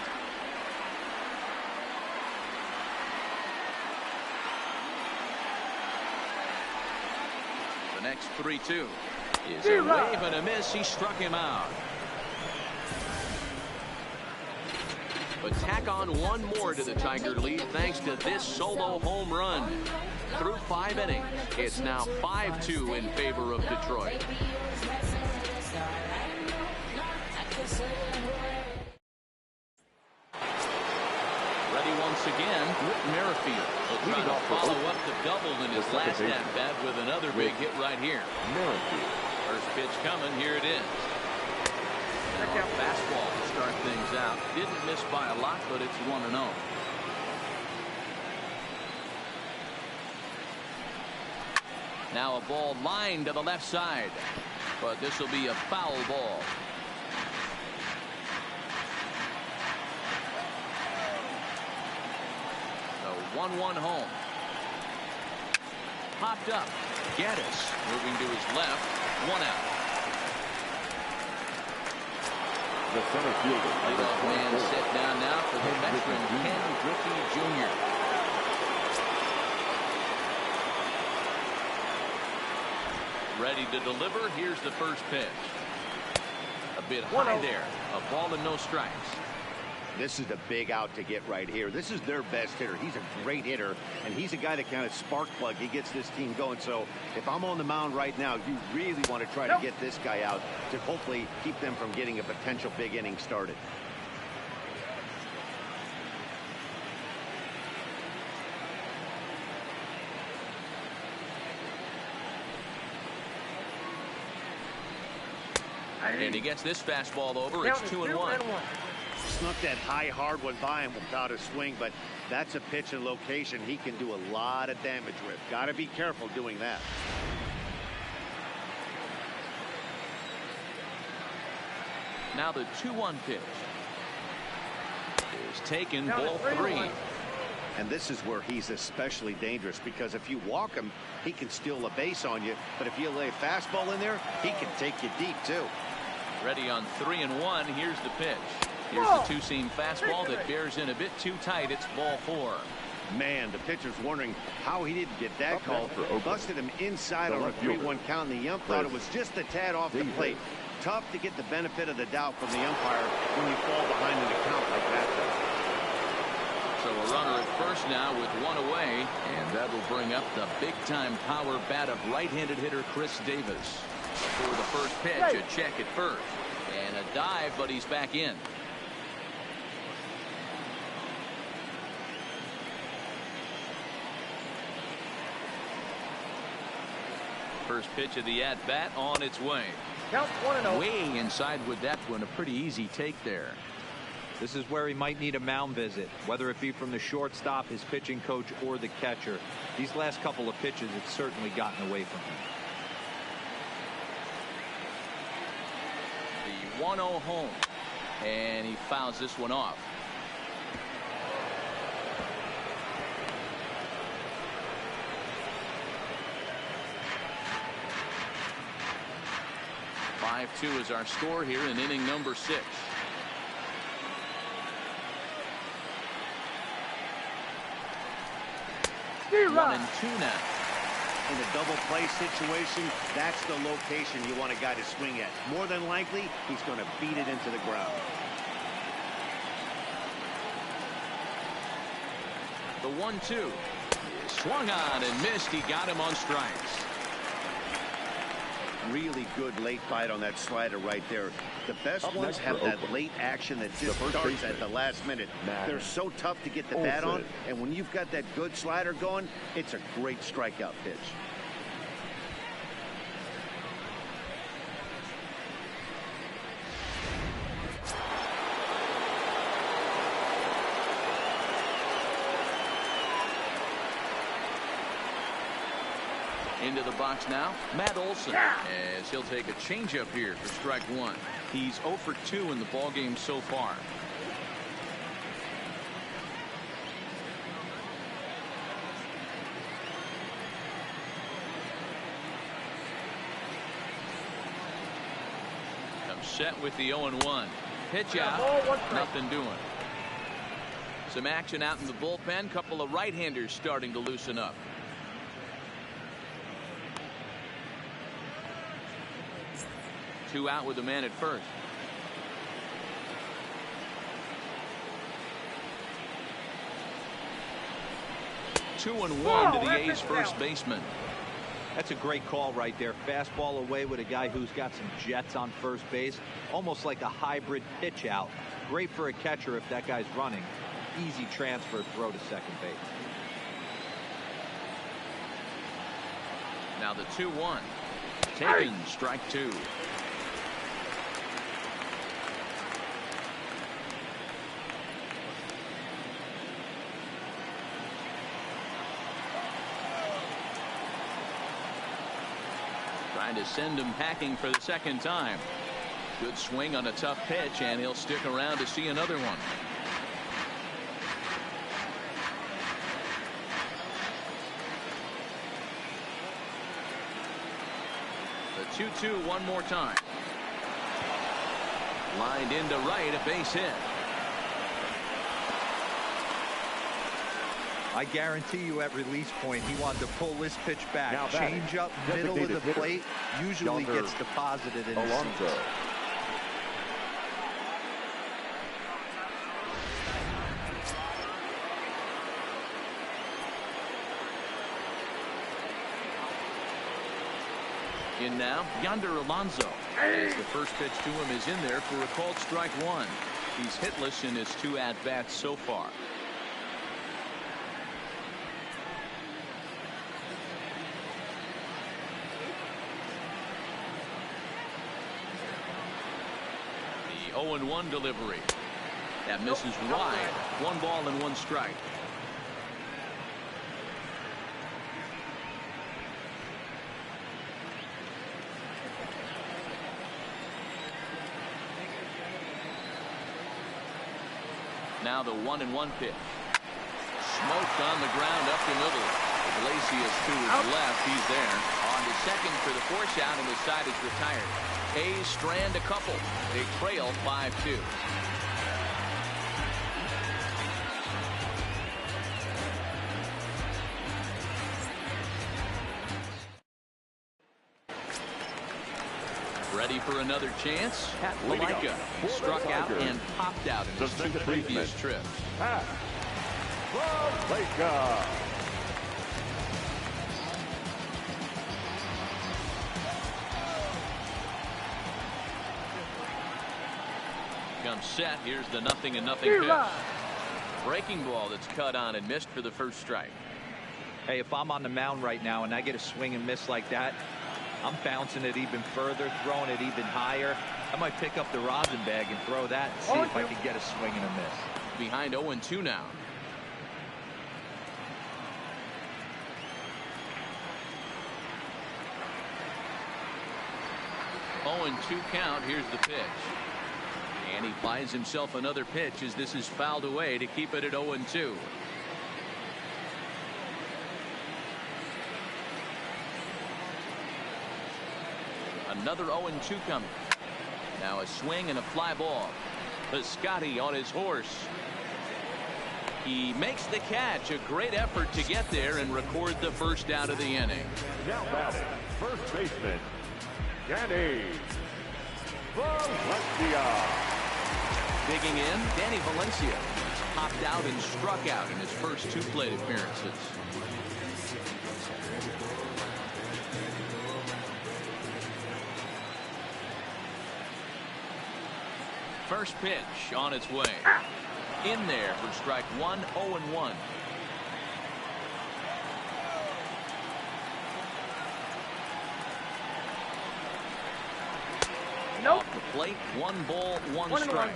The next 3-2 is a wave and a miss. He struck him out. But tack on 1 more to the Tiger lead thanks to this solo home run. Through 5 innings, it's now 5-2 in favor of Detroit. Ready once again, Whit Merrifield will try to follow up the double in his last at-bat with another big hit right here. First pitch coming, here it is. Fastball to start things out. Didn't miss by a lot, but it's 1-0. Now a ball lined to the left side, but this will be a foul ball. So 1-1 home. Popped up. Gaddis moving to his left. 1 out. The center fielder. Leadoff man set down now for the veteran Ken Griffey Jr. Ready to deliver. Here's the first pitch. A bit high there. A ball and no strikes. This is the big out to get right here. This is their best hitter. He's a great hitter, and he's a guy that kind of spark plug. He gets this team going. So if I'm on the mound right now, you really want to try to get this guy out to hopefully keep them from getting a potential big inning started. And he gets this fastball over. It's 2-1. Snuck that high hard one by him without a swing, but that's a pitch and location he can do a lot of damage with. Got to be careful doing that. Now the 2-1 pitch is taken, ball 3. And this is where he's especially dangerous, because if you walk him, he can steal a base on you. But if you lay a fastball in there, he can take you deep too. Ready on 3-1. Here's the pitch. Here's the two-seam fastball that bears in a bit too tight. It's ball 4. Man, the pitcher's wondering how he didn't get that call. Busted him inside on a 3-1 count, and the ump thought it was just a tad off the plate. Tough to get the benefit of the doubt from the umpire when you fall behind in a count like that. So a runner at first now with 1 away, and that will bring up the big-time power bat of right-handed hitter Chris Davis. For the first pitch, a check at first, and a dive, but he's back in. First pitch of the at-bat on its way. Count 1-0. Way inside with that one. A pretty easy take there. This is where he might need a mound visit, whether it be from the shortstop, his pitching coach, or the catcher. These last couple of pitches, it's certainly gotten away from him. The 1-0 home. And he fouls this one off. Two is our score here in inning number 6. 1-2 now. In a double play situation, that's the location you want a guy to swing at. More than likely, he's going to beat it into the ground. The 1-2 swung on and missed. He got him on strikes. Really good late bite on that slider right there. The best ones have that late action that just starts at the last minute. They're so tough to get the bat on, and when you've got that good slider going, it's a great strikeout pitch. Into the box now, Matt Olson, as he'll take a changeup here for strike 1. He's 0 for 2 in the ballgame so far. I'm set with the 0-1. Pitch out, nothing doing. Some action out in the bullpen. Couple of right-handers starting to loosen up. Two out with a man at first. Two and one to the A's first baseman. That's a great call right there. Fastball away with a guy who's got some jets on first base. Almost like a hybrid pitch out. Great for a catcher if that guy's running. Easy transfer throw to second base. Now the 2-1. Taken, strike 2. Trying to send him packing for the second time. Good swing on a tough pitch, and he'll stick around to see another one. The 2-2 one more time. Lined into right, a base hit. I guarantee you at release point he wanted to pull this pitch back. Now change up middle of the plate usually gets deposited in Alonso. In now, Yonder Alonso. As the first pitch to him is in there for a called strike 1. He's hitless in his 2 at-bats so far. The 0-1 delivery. That misses wide. 1 ball and 1 strike. Now the 1-1 pitch. Smoked on the ground up the middle. Iglesias to his left. He's there. On to second for the force out, and the side is retired. A's strand a couple. They trail 5-2. Ready for another chance? Pat Malika struck out and popped out in his 2 previous trips. Pat Malika. Comes set. Here's the 0-0 pitch. Breaking ball that's cut on and missed for the first strike. Hey, if I'm on the mound right now and I get a swing and miss like that, I'm bouncing it even further, throwing it even higher. I might pick up the rosin bag and throw that and see if I can get a swing and a miss. Behind 0-2 now. Oh, and 2 count. Here's the pitch. And he buys himself another pitch as this is fouled away to keep it at 0-2. Another 0-2 coming. Now a swing and a fly ball. Piscotty on his horse. He makes the catch. A great effort to get there and record the first out of the inning. Now batting, first baseman, Danny Valencia. Digging in, Danny Valencia popped out and struck out in his first 2 plate appearances. First pitch on its way. In there for strike 1, 0-1. Nope. Off the plate, 1 ball, 1 1 and strike. 1.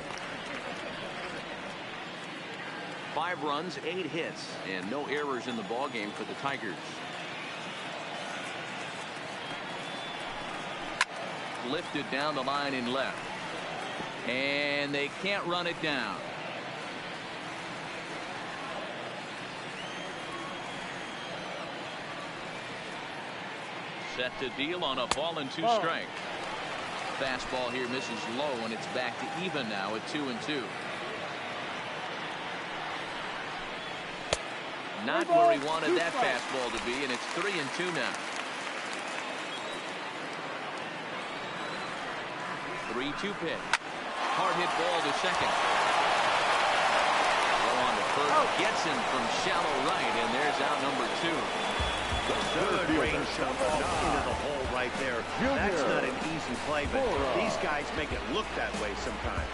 5 runs, 8 hits, and no errors in the ballgame for the Tigers. Lifted down the line in left. And they can't run it down. Set to deal on a ball and 2 strike. Fastball here misses low, and it's back to even now at 2-2. Not where he wanted that fastball to be, and it's 3-2 now. 3-2 pitch. Hard hit ball to second. Go on to first. Gets him from shallow right, and there's out number 2. Good range shot into the hole right there. That's not an easy play, but these guys make it look that way sometimes.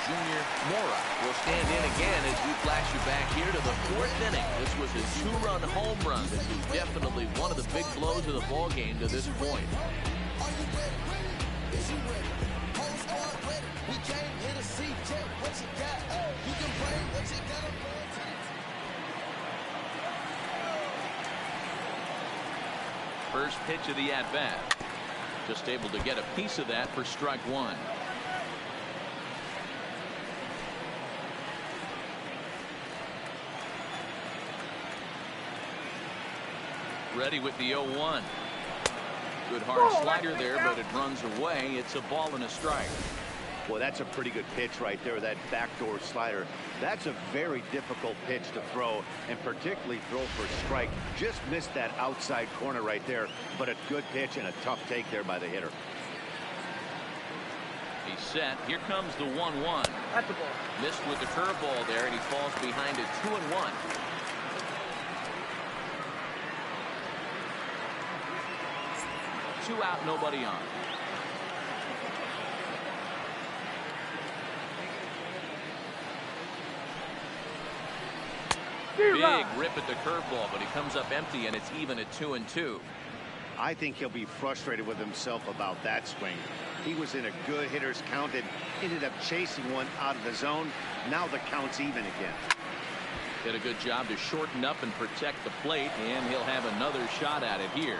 Junior Mora will stand in again as we flash you back here to the 4th inning. This was a 2-run home run. This is definitely one of the big blows of the ball game to this point. First pitch of the at-bat. Just able to get a piece of that for strike 1. Ready with the 0-1. Good hard slider there, but it runs away. It's a ball and a strike. Well, that's a pretty good pitch right there, that backdoor slider. That's a very difficult pitch to throw, and particularly throw for a strike. Just missed that outside corner right there, but a good pitch and a tough take there by the hitter. He's set. Here comes the 1-1. That's the ball. Missed with the curveball there, and he falls behind it 2-1. Two out, nobody on. Big rip at the curveball, but he comes up empty, and it's even at 2-2. I think he'll be frustrated with himself about that swing. He was in a good hitter's count and ended up chasing one out of the zone. Now the count's even again. Did a good job to shorten up and protect the plate, and he'll have another shot at it here.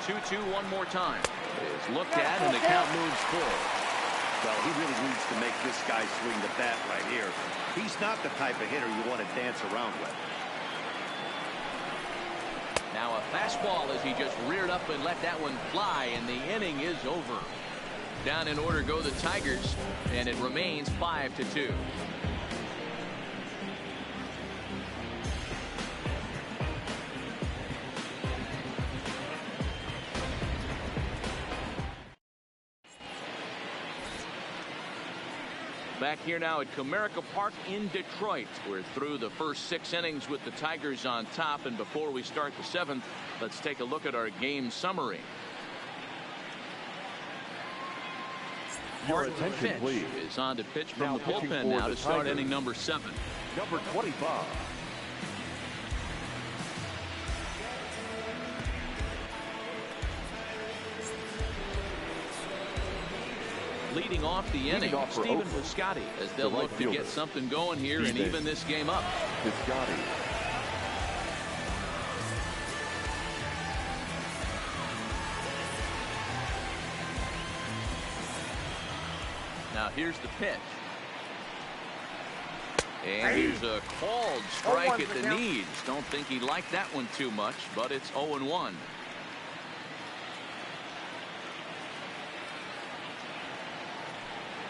The 2-2 one more time. Is looked at, and the count moves forward. Well, he really needs to make this guy swing the bat right here. He's not the type of hitter you want to dance around with. Now a fastball as he just reared up and let that one fly, and the inning is over. Down in order go the Tigers, and it remains 5-2. Back here now at Comerica Park in Detroit. We're through the first 6 innings with the Tigers on top, and before we start the 7th, let's take a look at our game summary. Your attention, Fitch please. is on to pitch from Now the pitching bullpen for now the to start Tigers. inning number 7. Number 25. Leading off the inning, Stephen Piscotty, as they'll look to get something going here and even this game up. Piscotty. Now here's the pitch. And here's a called strike at the knees. Don't think he liked that one too much, but it's 0-1.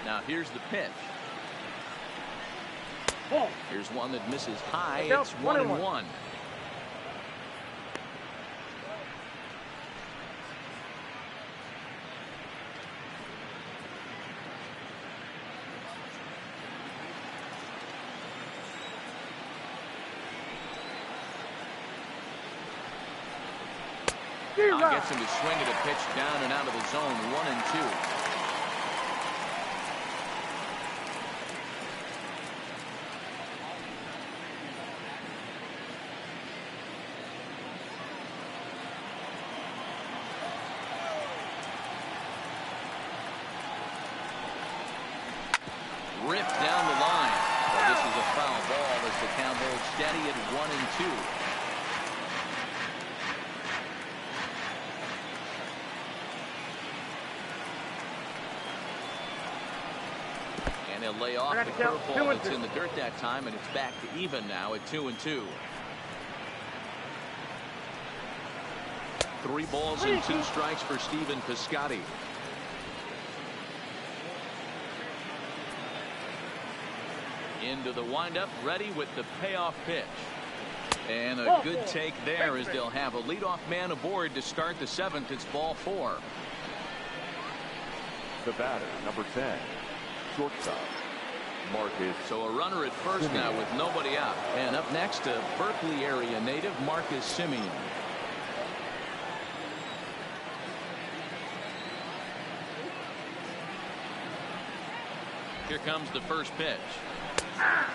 Now here's the pitch. Here's one that misses high. It's 1-1. Now gets him to swing at a pitch down and out of the zone. 1-2. Ripped down the line. Well, this is a foul ball as the count holds steady at 1-2. And they'll lay off the curveball that's in the dirt that time, and it's back to even now at 2-2. 3 balls and 2 strikes for Stephen Piscotty. Into the windup, ready with the payoff pitch. And a good take there as they'll have a leadoff man aboard to start the 7th. It's ball 4. The batter, number 10, shortstop, Marcus. So a runner at first now with nobody out. And up next, a Berkeley area native, Marcus Simeon. Here comes the first pitch.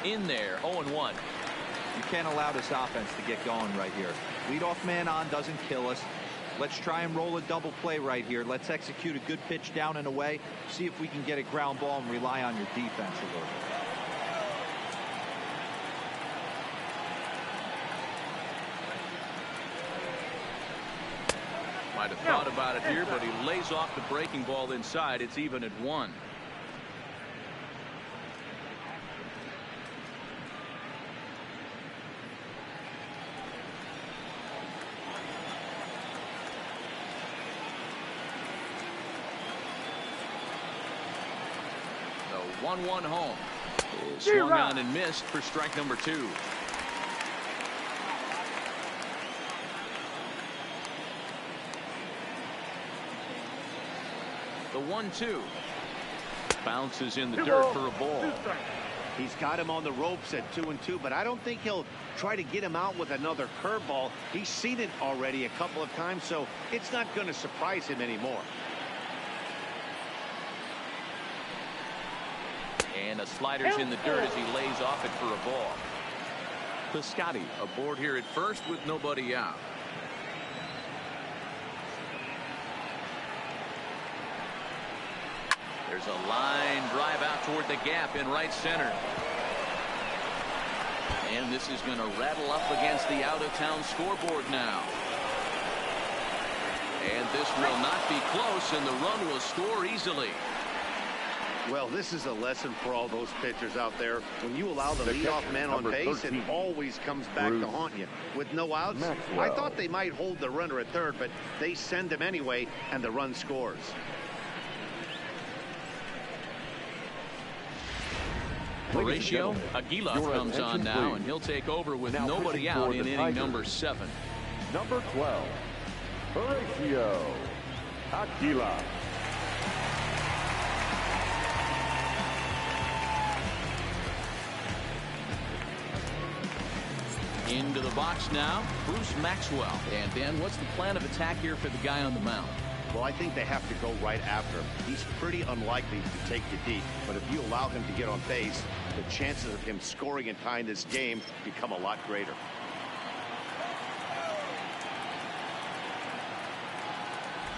In there, 0-1. You can't allow this offense to get going right here. Leadoff man on doesn't kill us. Let's try and roll a double play right here. Let's execute a good pitch down and away. See if we can get a ground ball and rely on your defense a little bit. Might have thought about it here, but he lays off the breaking ball inside. It's even at 1. The 1-1 home is swung on and missed for strike number 2. The 1-2 bounces in the dirt for a ball. He's got him on the ropes at 2-2, but I don't think he'll try to get him out with another curveball. He's seen it already a couple of times, so it's not going to surprise him anymore. And a slider's in the dirt as he lays off it for a ball. Piscotty aboard here at first with nobody out. There's a line drive out toward the gap in right center. And this is going to rattle up against the out-of-town scoreboard now. And this will not be close, and the run will score easily. Well, this is a lesson for all those pitchers out there. When you allow the leadoff man on base, it always comes back to haunt you. With no outs, I thought they might hold the runner at third, but they send him anyway, and the run scores. Horatio Aguilar comes on now, and he'll take over with nobody out in inning number 7. Number 12, Horatio Aguilar. Into the box now, Bruce Maxwell. And Dan, what's the plan of attack here for the guy on the mound? Well, I think they have to go right after him. He's pretty unlikely to take you deep, but if you allow him to get on base, the chances of him scoring and tying this game become a lot greater.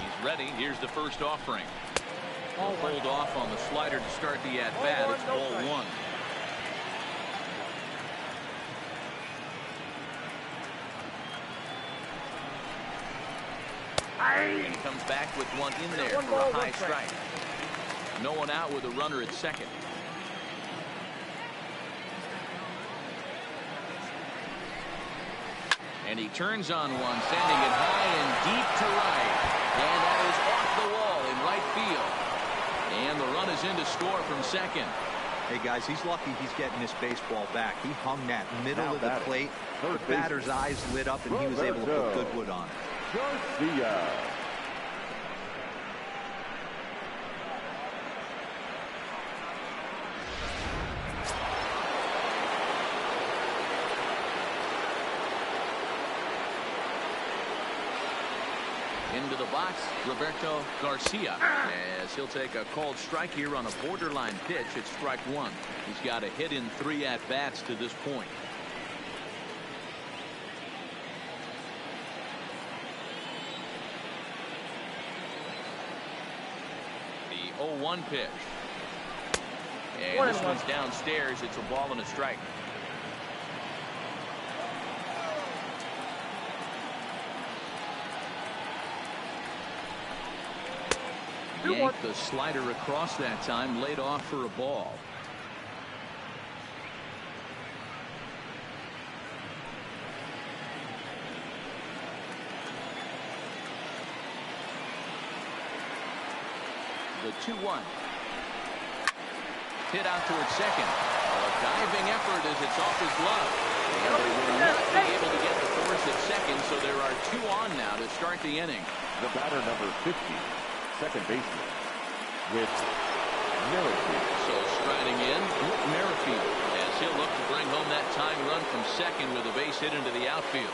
He's ready. Here's the first offering. Hold off on the slider to start the at-bat. It's ball one. And he comes back with one in there for a high strike. No one out with a runner at second. And he turns on one, sending it high and deep to right. And that is off the wall in right field. And the run is in to score from second. Hey, guys, he's lucky he's getting this baseball back. He hung that middle of the plate. The batter's eyes lit up, and he was able to put Goodwood on it. Garcia. Into the box, Roberto Garcia, as he'll take a called strike here on a borderline pitch. It's strike one. He's got a hit in 3 at-bats to this point. The 0-1 pitch. And this one's downstairs. It's a ball and a strike. Yanked the slider across that time, laid off for a ball. The 2-1. Hit out towards second. A diving effort as it's off his glove. And they will not be able to get the force at second, so there are 2 on now to start the inning. The batter, number 50. Second baseman, with Merrifield. So striding in, Whit Merrifield, as he'll look to bring home that tying run from second with a base hit into the outfield.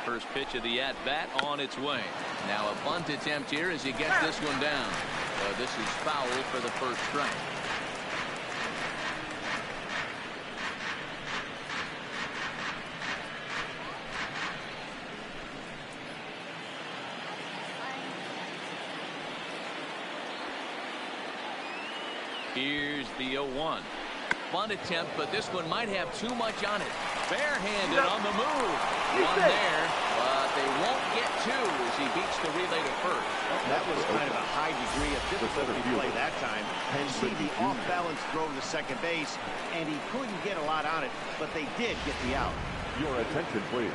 First pitch of the at-bat on its way. Now a bunt attempt here as he gets this one down. This is foul for the first strike. Here's the 0-1. Bunt attempt, but this one might have too much on it. Barehanded on the move. One there, but they won't get 2 as he beats the relay to first. That was kind of a high degree of difficulty play that time. And see the off-balance throw to second base, and he couldn't get a lot on it, but they did get the out. Your attention, please.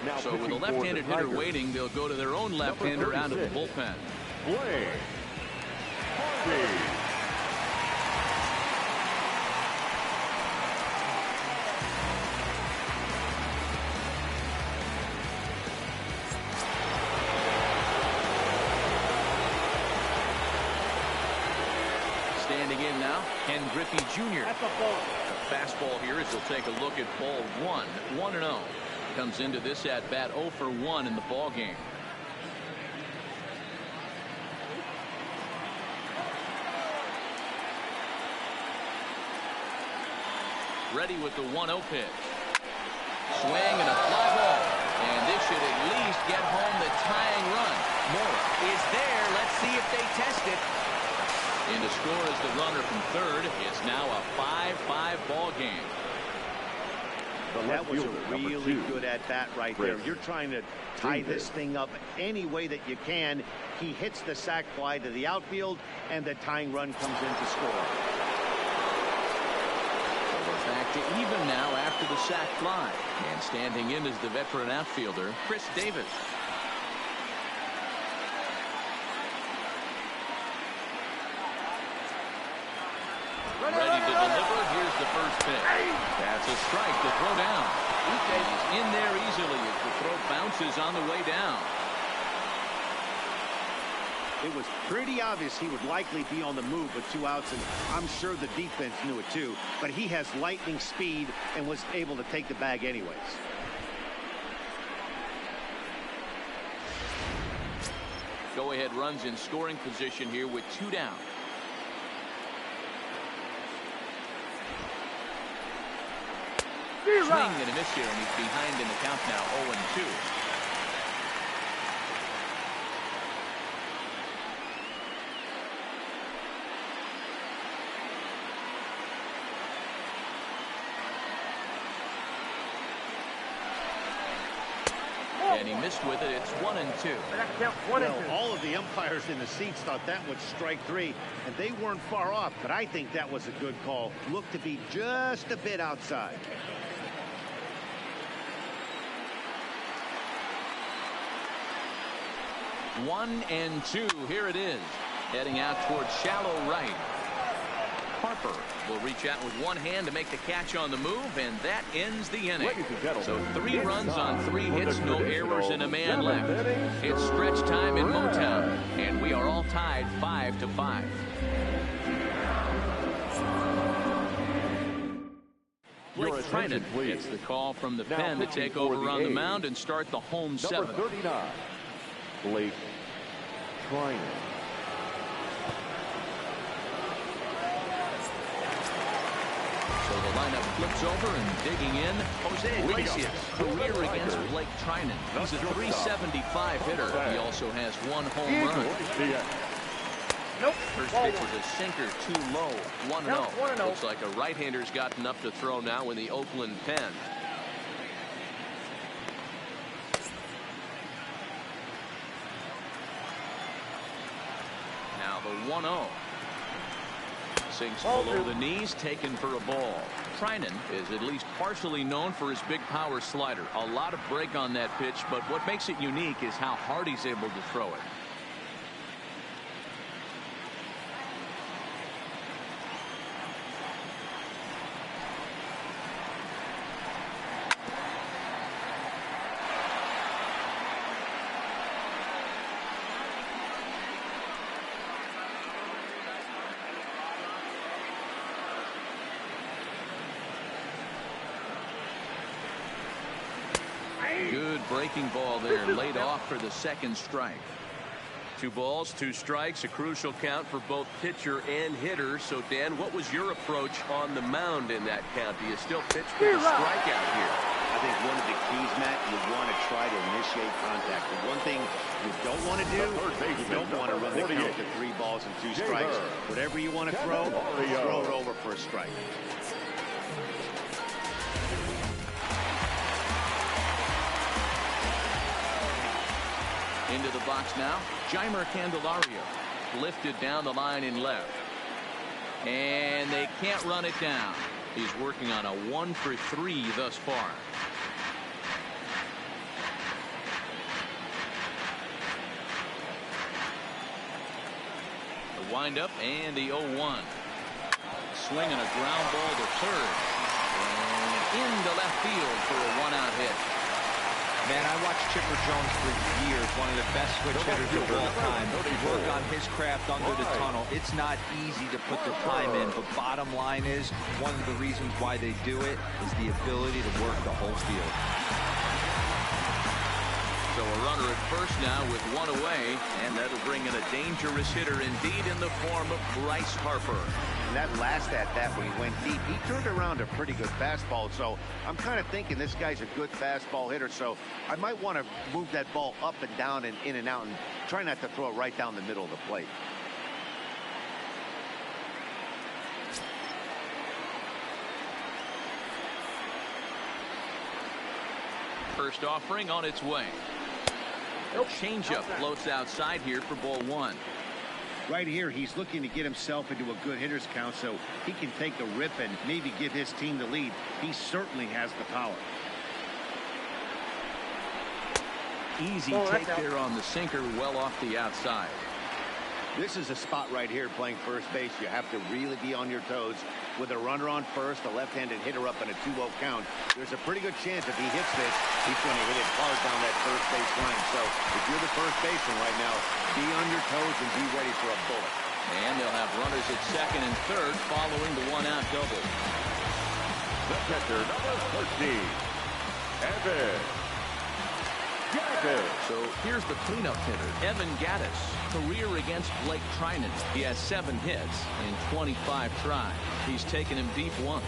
Now, so with a left-handed hitter waiting, they'll go to their own left-hander out of the bullpen. Blaine Harvey. Standing in now, Ken Griffey Jr. That's a ball. A fastball here as he'll take a look at ball 1. 1-0. Comes into this at bat 0 for 1 in the ball game. Ready with the 1-0 pitch. Swing and a fly ball. And this should at least get home the tying run. Mora is there. Let's see if they test it. In to score is the runner from third. It's now a 5-5 ball game. That was a really good at-bat right there. You're trying to tie this thing up any way that you can. He hits the sac fly to the outfield, and the tying run comes in to score. So we're back to even now after the sac fly. And standing in is the veteran outfielder, Chris Davis. Ready to deliver. Here's the first pitch. That's a strike to throw down. He's in there easily as the throw bounces on the way down. It was pretty obvious he would likely be on the move with 2 outs, and I'm sure the defense knew it too. But he has lightning speed and was able to take the bag anyways. Go-ahead runs in scoring position here with 2 down. Swing and a miss here, and he's behind in the count now, 0-2. And he missed with it. It's 1-2. Well, all of the umpires in the seats thought that was strike 3, and they weren't far off, but I think that was a good call. Looked to be just a bit outside. One and two. Here it is. Heading out towards shallow right. Harper will reach out with one hand to make the catch on the move, and that ends the inning. So 3 runs on 3 hits, no errors, and a man left. It's stretch time in Motown, and we are all tied 5-5. Blake Trinan gets the call from the pen to take over on the mound and start the home 7th. Number 39, Blake Trinan. So the lineup flips over and digging in. Jose Iglesias, career against Blake Trinan. He's a .375 hitter. He also has 1 home run. Nope. First pitch is a sinker, too low. 1-0. Looks like a right-hander's gotten up to throw now in the Oakland pen. Now the 1-0. Sinks below the knees, taken for a ball. Trinan is at least partially known for his big power slider. A lot of break on that pitch, but what makes it unique is how hard he's able to throw it. Good breaking ball there, laid off for the 2nd strike. 2 balls, 2 strikes, a crucial count for both pitcher and hitter. So, Dan, what was your approach on the mound in that count? Do you still pitch for the strikeout here? I think one of the keys, Matt, you want to try to initiate contact. The one thing you don't want to do, you don't want to run the count to 3 balls and 2 strikes. Whatever you want to throw it over for a strike. Into the box now, Jeimer Candelario lifted down the line in left. And they can't run it down. He's working on a 1 for 3 thus far. The windup and the 0-1. Swinging a ground ball to third. And into left field for a 1-out hit. Man, I watched Chipper Jones for years, one of the best switch hitters of all time. Work on his craft under the tunnel. It's not easy to put the time in, but bottom line is, one of the reasons why they do it is the ability to work the whole field. So a runner at first now with 1 away, and that'll bring in a dangerous hitter indeed in the form of Bryce Harper. And that last at-bat when he went deep, he turned around a pretty good fastball. So I'm kind of thinking this guy's a good fastball hitter. So I might want to move that ball up and down and in and out and try not to throw it right down the middle of the plate. First offering on its way. A changeup floats outside here for ball 1. Right here, he's looking to get himself into a good hitter's count so he can take the rip and maybe give his team the lead. He certainly has the power. Easy take there on the sinker, well off the outside. This is a spot right here playing first base. You have to really be on your toes. With a runner on first, a left-handed hitter up in a 2-0 count, there's a pretty good chance if he hits this, he's going to hit it hard down that first base line. So if you're the first baseman right now, be on your toes and be ready for a bullet. And they'll have runners at 2nd and 3rd following the 1-out double. The catcher, number 13, Evan Gattis. So here's the cleanup hitter, Evan Gattis. Career against Blake Trinan. He has 7 hits in 25 tries. He's taken him deep once.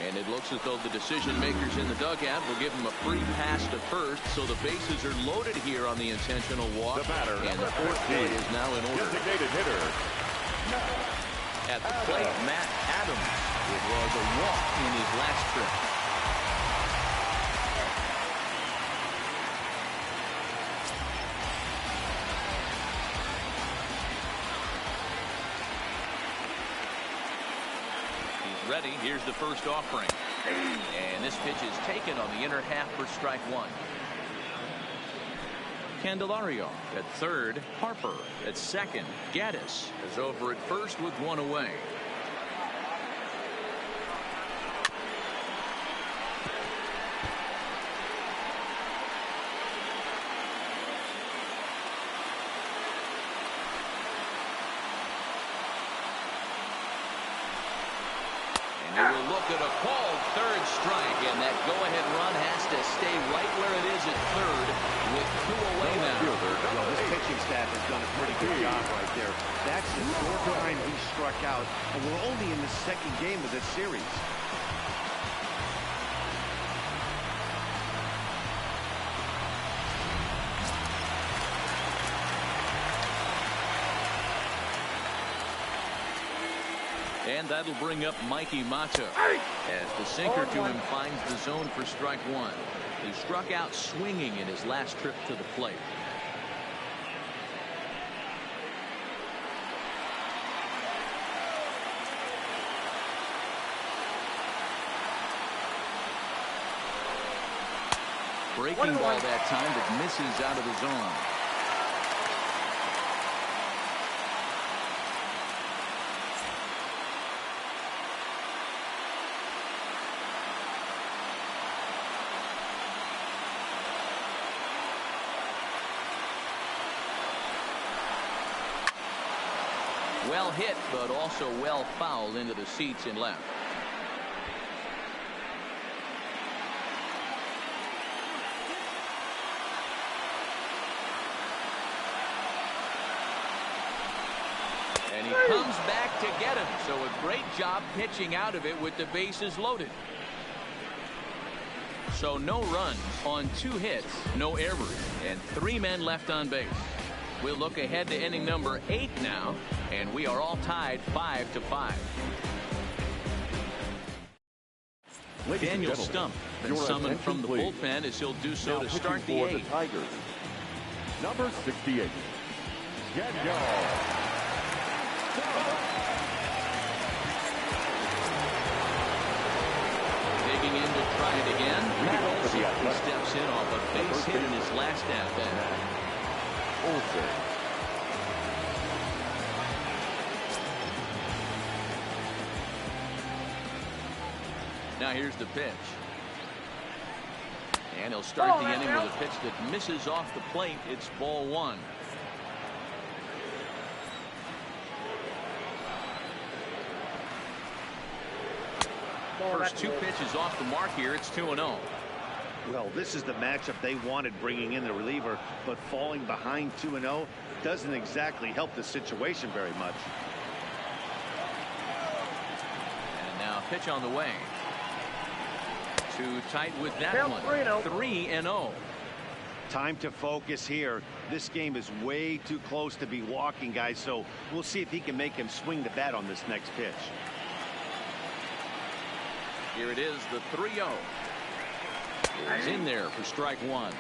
And it looks as though the decision makers in the dugout will give him a free pass to first, so the bases are loaded here on the intentional walk. The batter, and the fourth play is now in order. Designated hitter. At the plate, Matt Adams. It was a walk in his last trip. Ready. Here's the first offering. And this pitch is taken on the inner half for strike one. Candelario at third. Harper at second. Gaddis is over at first with one away. They will look at a called third strike, and that go-ahead run has to stay right where it is at third with two away now. Well, this pitching staff has done a pretty good job right there. That's the fourth time he struck out, and we're only in the second game of this series. And that'll bring up Mikey Mata as the sinker to him finds the zone for strike one. He struck out swinging in his last trip to the plate. Breaking ball that time that misses out of the zone. Well hit, but also well fouled into the seats in left. And he comes back to get him. So a great job pitching out of it with the bases loaded. So no runs on 2 hits, no errors, and 3 men left on base. We'll look ahead to inning number 8 now, and we are all tied 5-5. Daniel Stump been summoned from the bullpen as he'll do so to start the 8th. The Tigers, number 68, Daniel. Digging in to try it again. He steps in off a base hit in his last at-bat. Now here's the pitch. And he'll start the inning with a pitch that misses off the plate. It's ball 1. First 2 pitches off the mark here. It's 2-0. Well, this is the matchup they wanted, bringing in the reliever, but falling behind 2-0 doesn't exactly help the situation very much. And now pitch on the way. Too tight with that one. 3-0. Time to focus here. This game is way too close to be walking, guys, so we'll see if he can make him swing the bat on this next pitch. Here it is, the 3-0. He's in there for strike 1.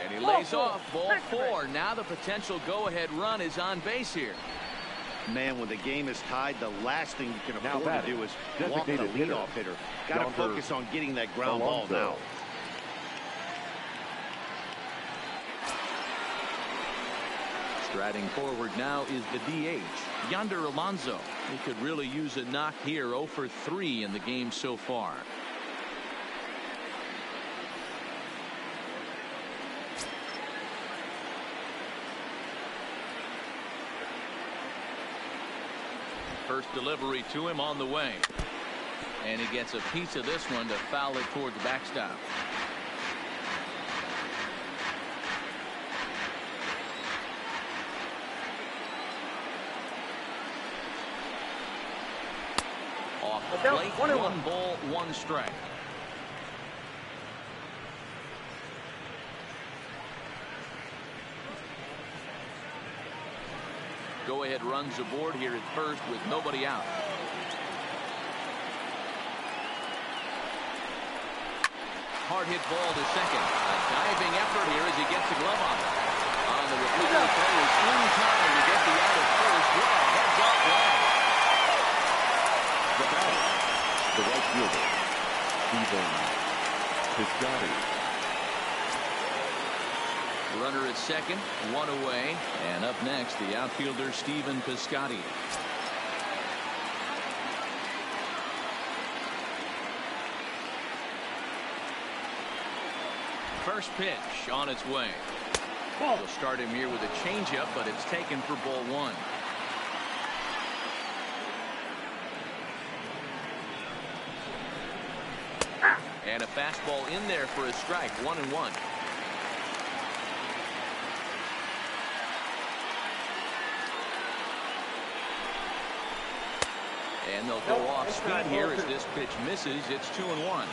And he lays off ball 4. Now the potential go-ahead run is on base here. Man, when the game is tied, the last thing you can afford to do is walk the leadoff hitter. Got to focus on getting that ground ball now. Striding forward now is the DH, Yonder Alonso. He could really use a knock here. 0 for 3 in the game so far. First delivery to him on the way. And he gets a piece of this one to foul it toward the backstop. Late, 1 ball, 1 strike. Go ahead runs aboard here at first with nobody out. Hard hit ball to second. A diving effort here as he gets a glove on it. On the replay, play is in time to get the out at first with a heads up play. The batter, the right fielder, Stephen Piscotty. Runner at second, 1 away, and up next the outfielder Stephen Piscotty. First pitch on its way. We'll start him here with a changeup, but it's taken for ball 1. And a fastball in there for a strike, 1-1. And they'll go off speed here as this pitch misses. It's 2-1.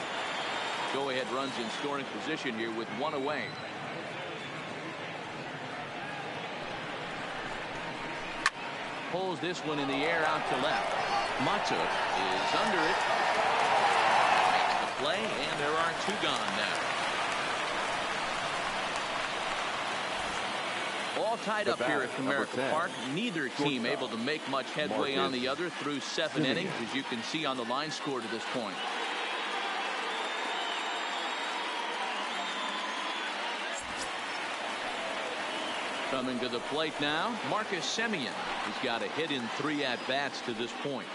Go ahead runs in scoring position here with 1 away. Pulls this one in the air out to left. Mata is under it. Makes the play, and there are 2 gone now. All tied up here at Comerica Park. Neither team able to make much headway on the other through 7 innings, as you can see on the line score to this point. Coming to the plate now, Marcus Semien. He's got a hit in 3 at-bats to this point.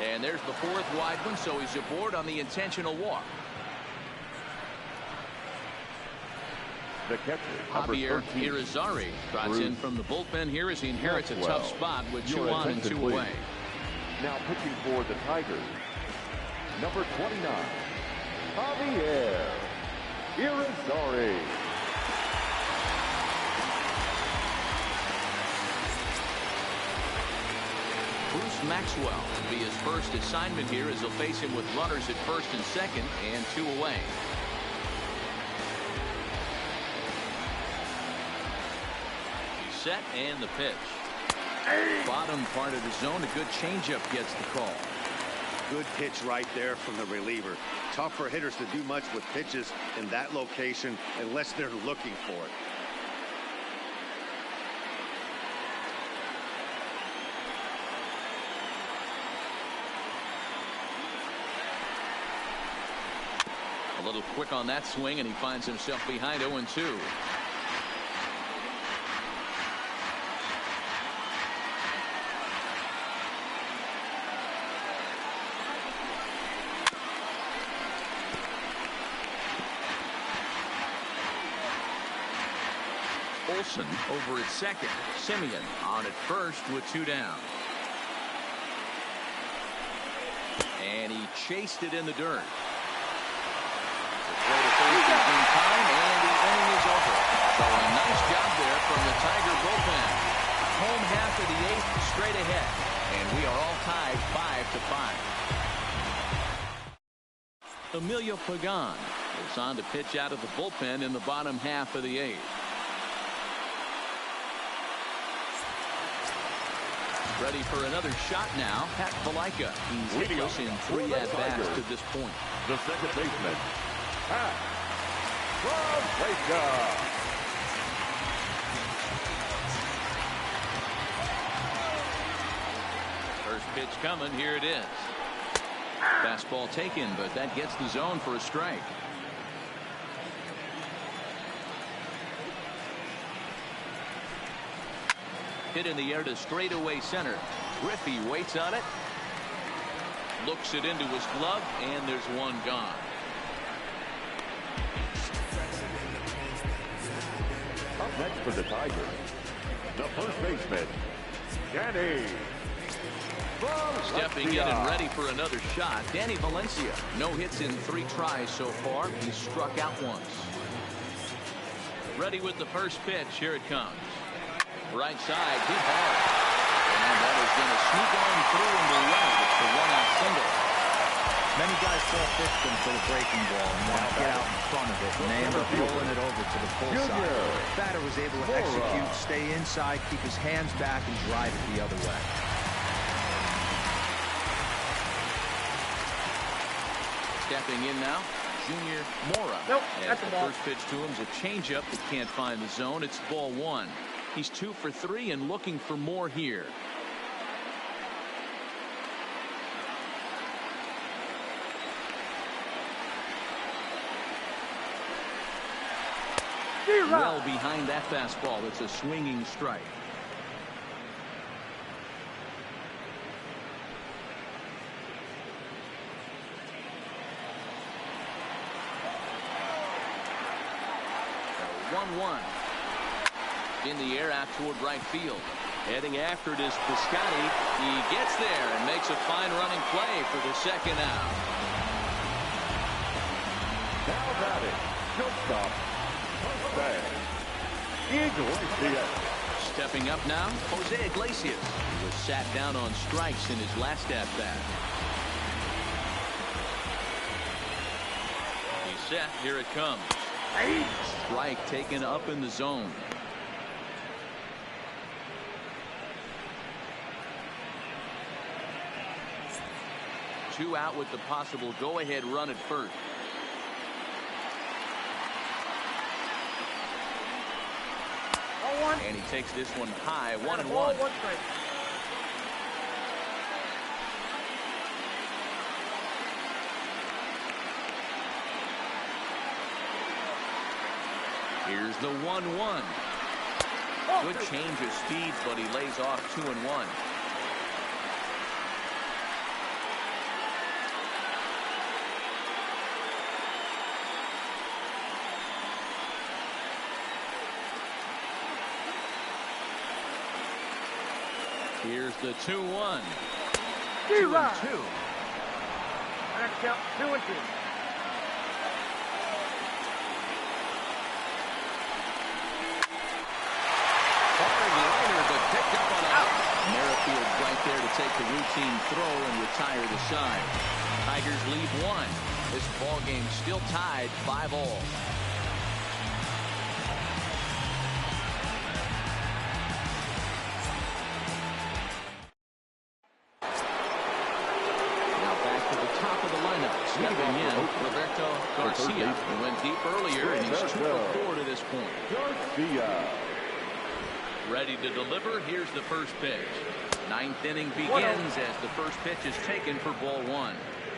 And there's the 4th wide one, so he's aboard on the intentional walk. The catcher, Javier Irizarry trots in from the bullpen here as he inherits a tough spot with 2 on and 2 away. Now pitching for the Tigers, number 29, Javier Irizarry. Bruce Maxwell will be his first assignment here as he'll face him with runners at first and second and 2 away. He's set and the pitch. Bottom part of the zone, a good changeup gets the call. Good pitch right there from the reliever. Tough for hitters to do much with pitches in that location unless they're looking for it. A little quick on that swing, and he finds himself behind 0-2. Olsen over at second. Semien on at first with 2 down. And he chased it in the dirt. The throw to first is in time, and the inning is over. So a nice job there from the Tiger bullpen. Home half of the 8th straight ahead. And we are all tied 5-5. Emilio Pagan is on to pitch out of the bullpen in the bottom half of the 8th. Ready for another shot now. Pat Valaika. He's hitless in 3 at-bats to this point. The second baseman, Pat Valaika. First pitch coming. Here it is. Fastball taken, but that gets the zone for a strike. Hit in the air to straightaway center. Griffey waits on it. Looks it into his glove, and there's 1 gone. Up next for the Tigers, the first baseman, Danny Valencia. Stepping in and ready for another shot, Danny Valencia. No hits in 3 tries so far. He's struck out once. Ready with the first pitch. Here it comes. Right side, deep hard. And that is going to sneak on through into right. It's the one-out single. Many guys fall victim to the breaking ball and want to get out in front of it, and they end up rolling it over to the pull side. The batter was able to execute, stay inside, keep his hands back, and drive it the other way. Stepping in now, Junior Mora. Nope, as that's a the ball. first pitch to him is a changeup that can't find the zone. It's ball one. He's 2 for 3 and looking for more here. Well behind that fastball. It's a swinging strike. So 1-1. In the air out toward right field. Heading after it is Piscotty. He gets there and makes a fine running play for the second out. Now batting, shortstop, Iglesias. Stepping up now, Jose Iglesias. He was sat down on strikes in his last at-bat. He's set. Here it comes. Strike taken up in the zone. Two out with the possible go-ahead run at first. And he takes this one high, 1-1. Here's the 1-1. Good change of speeds, but he lays off 2-1. Here's the 2-1. 2-2. That's count 2-2. Liner, but picked up on out. Merrifield right there to take the routine throw and retire the side. Tigers lead 1. This ball game still tied 5-all. Stepping in, Roberto Garcia, who went deep earlier, and he's 2 for 4 to this point. Garcia. Ready to deliver. Here's the first pitch. 9th inning begins as the first pitch is taken for ball 1.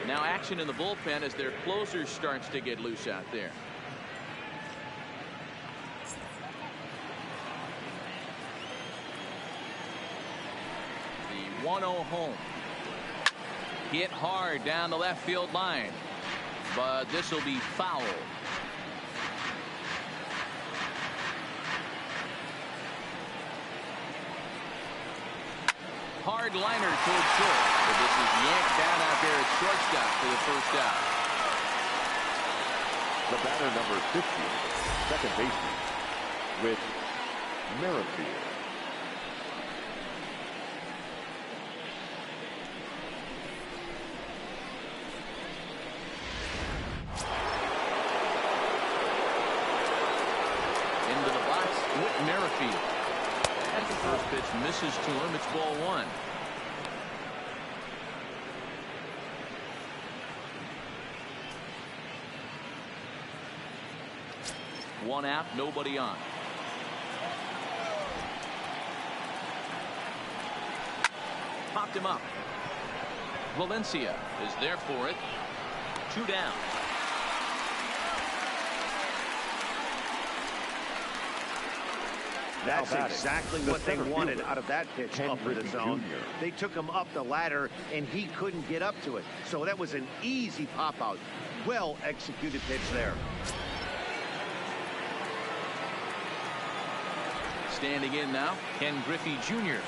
Now action in the bullpen as their closer starts to get loose out there. The 1-0 home. Hit hard down the left field line, but this will be foul. Hard liner towards short, but this is yanked down out there at shortstop for the first out. The batter number 50, second baseman, with Merrifield. Merrifield. As the first pitch misses to him, it's ball 1. One out, nobody on. Popped him up. Valencia is there for it. 2 down. That's exactly what they wanted out of that pitch up in the zone. They took him up the ladder, and he couldn't get up to it. So that was an easy pop-out. Well-executed pitch there. Standing in now, Ken Griffey Jr.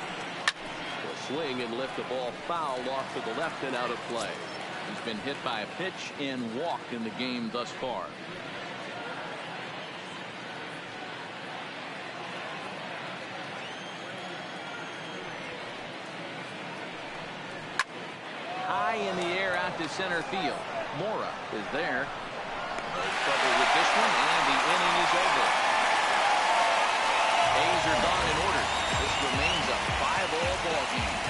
will swing and lift the ball foul off to the left and out of play. He's been hit by a pitch and walk in the game thus far. high in the air out to center field. Mora is there. No trouble with this one, and the inning is over. A's are gone in order. This remains a 5-all ball game.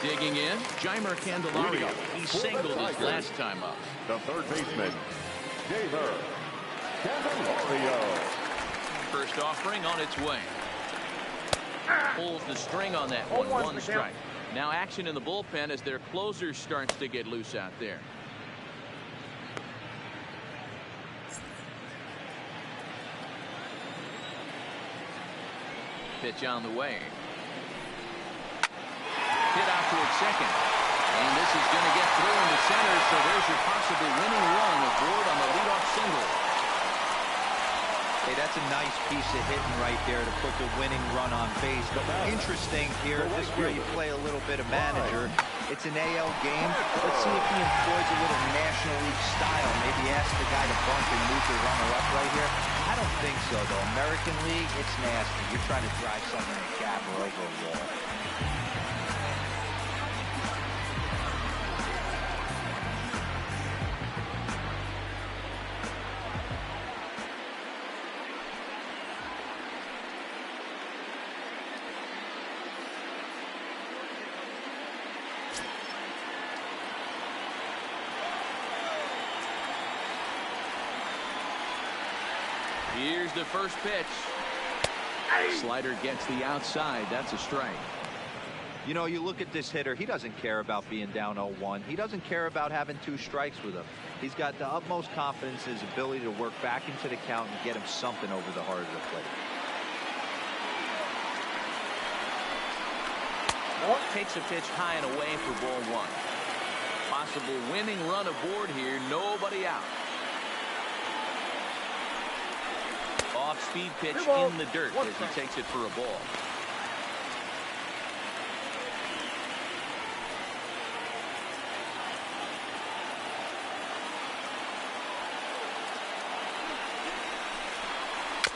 Digging in, Jeimer Candelario. He singled his last time up. The third baseman, Jeimer Candelario. First offering on its way. Pulls the string on that one. One strike. Now action in the bullpen as their closer starts to get loose out there. Pitch on the way. Hit out towards second. And this is going to get through into center, so there's your possible winning run aboard on the leadoff single. Hey, that's a nice piece of hitting right there to put the winning run on base. But interesting here, this is where you play a little bit of manager. It's an AL game. Let's see if he employs a little National League style. Maybe ask the guy to bunt and move the runner up right here. I don't think so, though. American League, it's nasty. You're trying to drive something in a gap or over a wall. Here's the first pitch. Slider gets the outside. That's a strike. You know, you look at this hitter, he doesn't care about being down 0-1. He doesn't care about having 2 strikes with him. He's got the utmost confidence in his ability to work back into the count and get him something over the heart of the plate. Takes a pitch high and away for ball 1. Possible winning run aboard here. Nobody out. Off-speed pitch in the dirt as he takes it for a ball.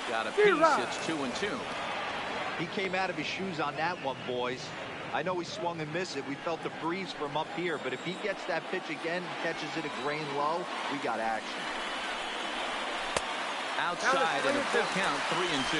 Got a piece. It's 2-2. He came out of his shoes on that one, boys. I know he swung and missed it. We felt the breeze from up here, but if he gets that pitch again, catches it a grain low, we got action. Outside and a full count, 3-2.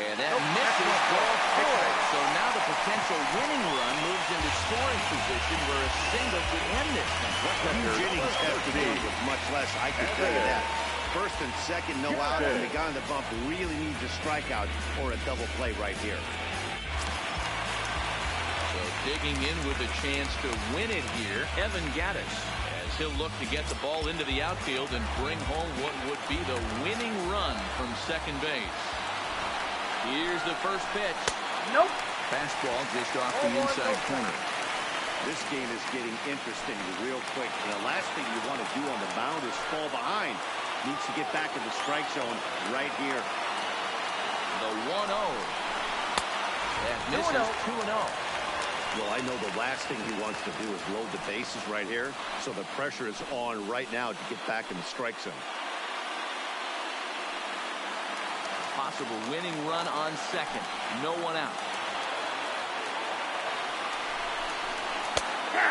And that misses ball 4. So now the potential winning run moves into scoring position where a single could end this thing. Huge innings have to be with much less, I can tell you that. First and second, no out, and the guy on the bump really needs a strikeout or a double play right here. So digging in with a chance to win it here, Evan Gattis, as he'll look to get the ball into the outfield and bring home what would be the winning run from second base. Here's the first pitch. Nope. Fastball just off the inside corner. This game is getting interesting real quick. And the last thing you want to do on the mound is fall behind. Needs to get back in the strike zone right here. The 1-0. That misses 2-0. Well, I know the last thing he wants to do is load the bases right here. So the pressure is on right now to get back in the strike zone. Possible winning run on second. No one out.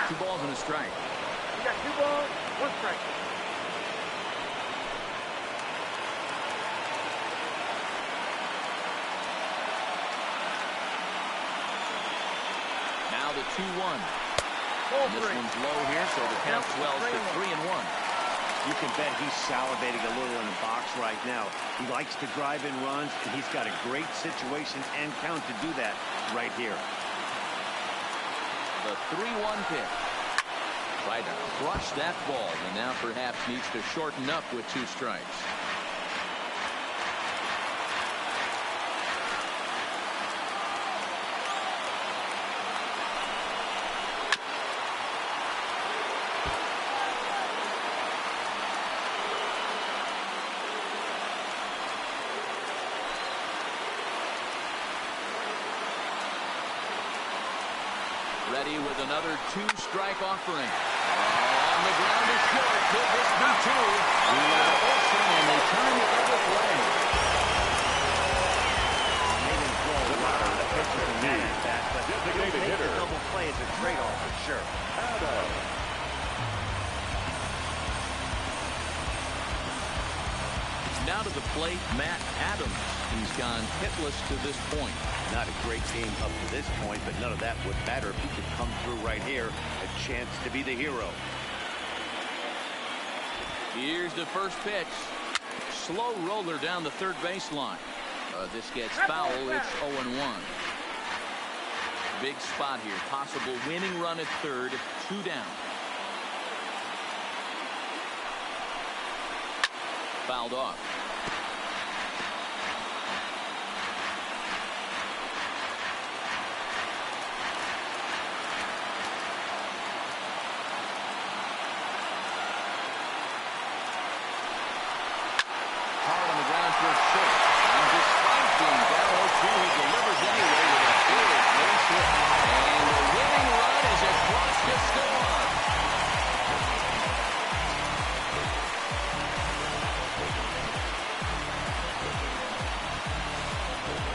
2 balls and a strike. You got 2 balls, 1 strike. Now the 2-1. This one's low here, so the count swells to 3-1. You can bet he's salivating a little in the box right now. He likes to drive in runs, and he's got a great situation and count to do that right here. The 3-1 pitch. Tried to crush that ball, and now perhaps needs to shorten up with 2 strikes. Ready with another 2-strike offering. On the ground is short. Could this be two? Olsen, and they turn the other way. Designated hitter. Double play is a trade-off for sure. Now to the plate, Matt Adams. He's gone hitless to this point. Not a great game up to this point, but none of that would matter if he could come through right here. A chance to be the hero. Here's the first pitch. Slow roller down the third baseline. This gets foul. It's 0-1. Big spot here. Possible winning run at third. 2 down. Fouled off. Hard on the ground towards short. And despite being down 0-2, he delivers anyway with a big base hit. And the winning run is across the score.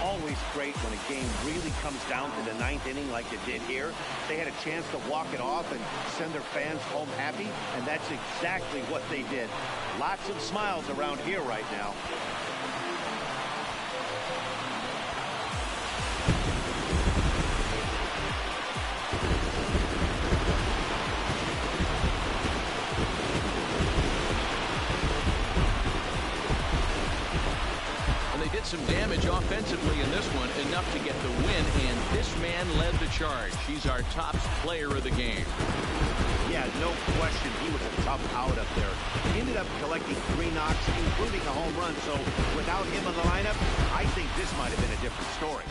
Always great when a game really comes down to the 9th inning like it did here. They had a chance to walk it off and send their fans home happy, and that's exactly what they did. Lots of smiles around here right now. Some damage offensively in this one, enough to get the win, and this man led the charge. He's our top player of the game. Yeah, no question, he was a tough out up there. He ended up collecting 3 knocks, including a home run, so without him in the lineup, I think this might have been a different story.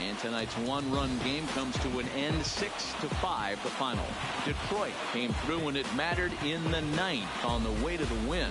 And tonight's 1-run game comes to an end, 6-5 the final. Detroit came through when it mattered in the 9th on the way to the win.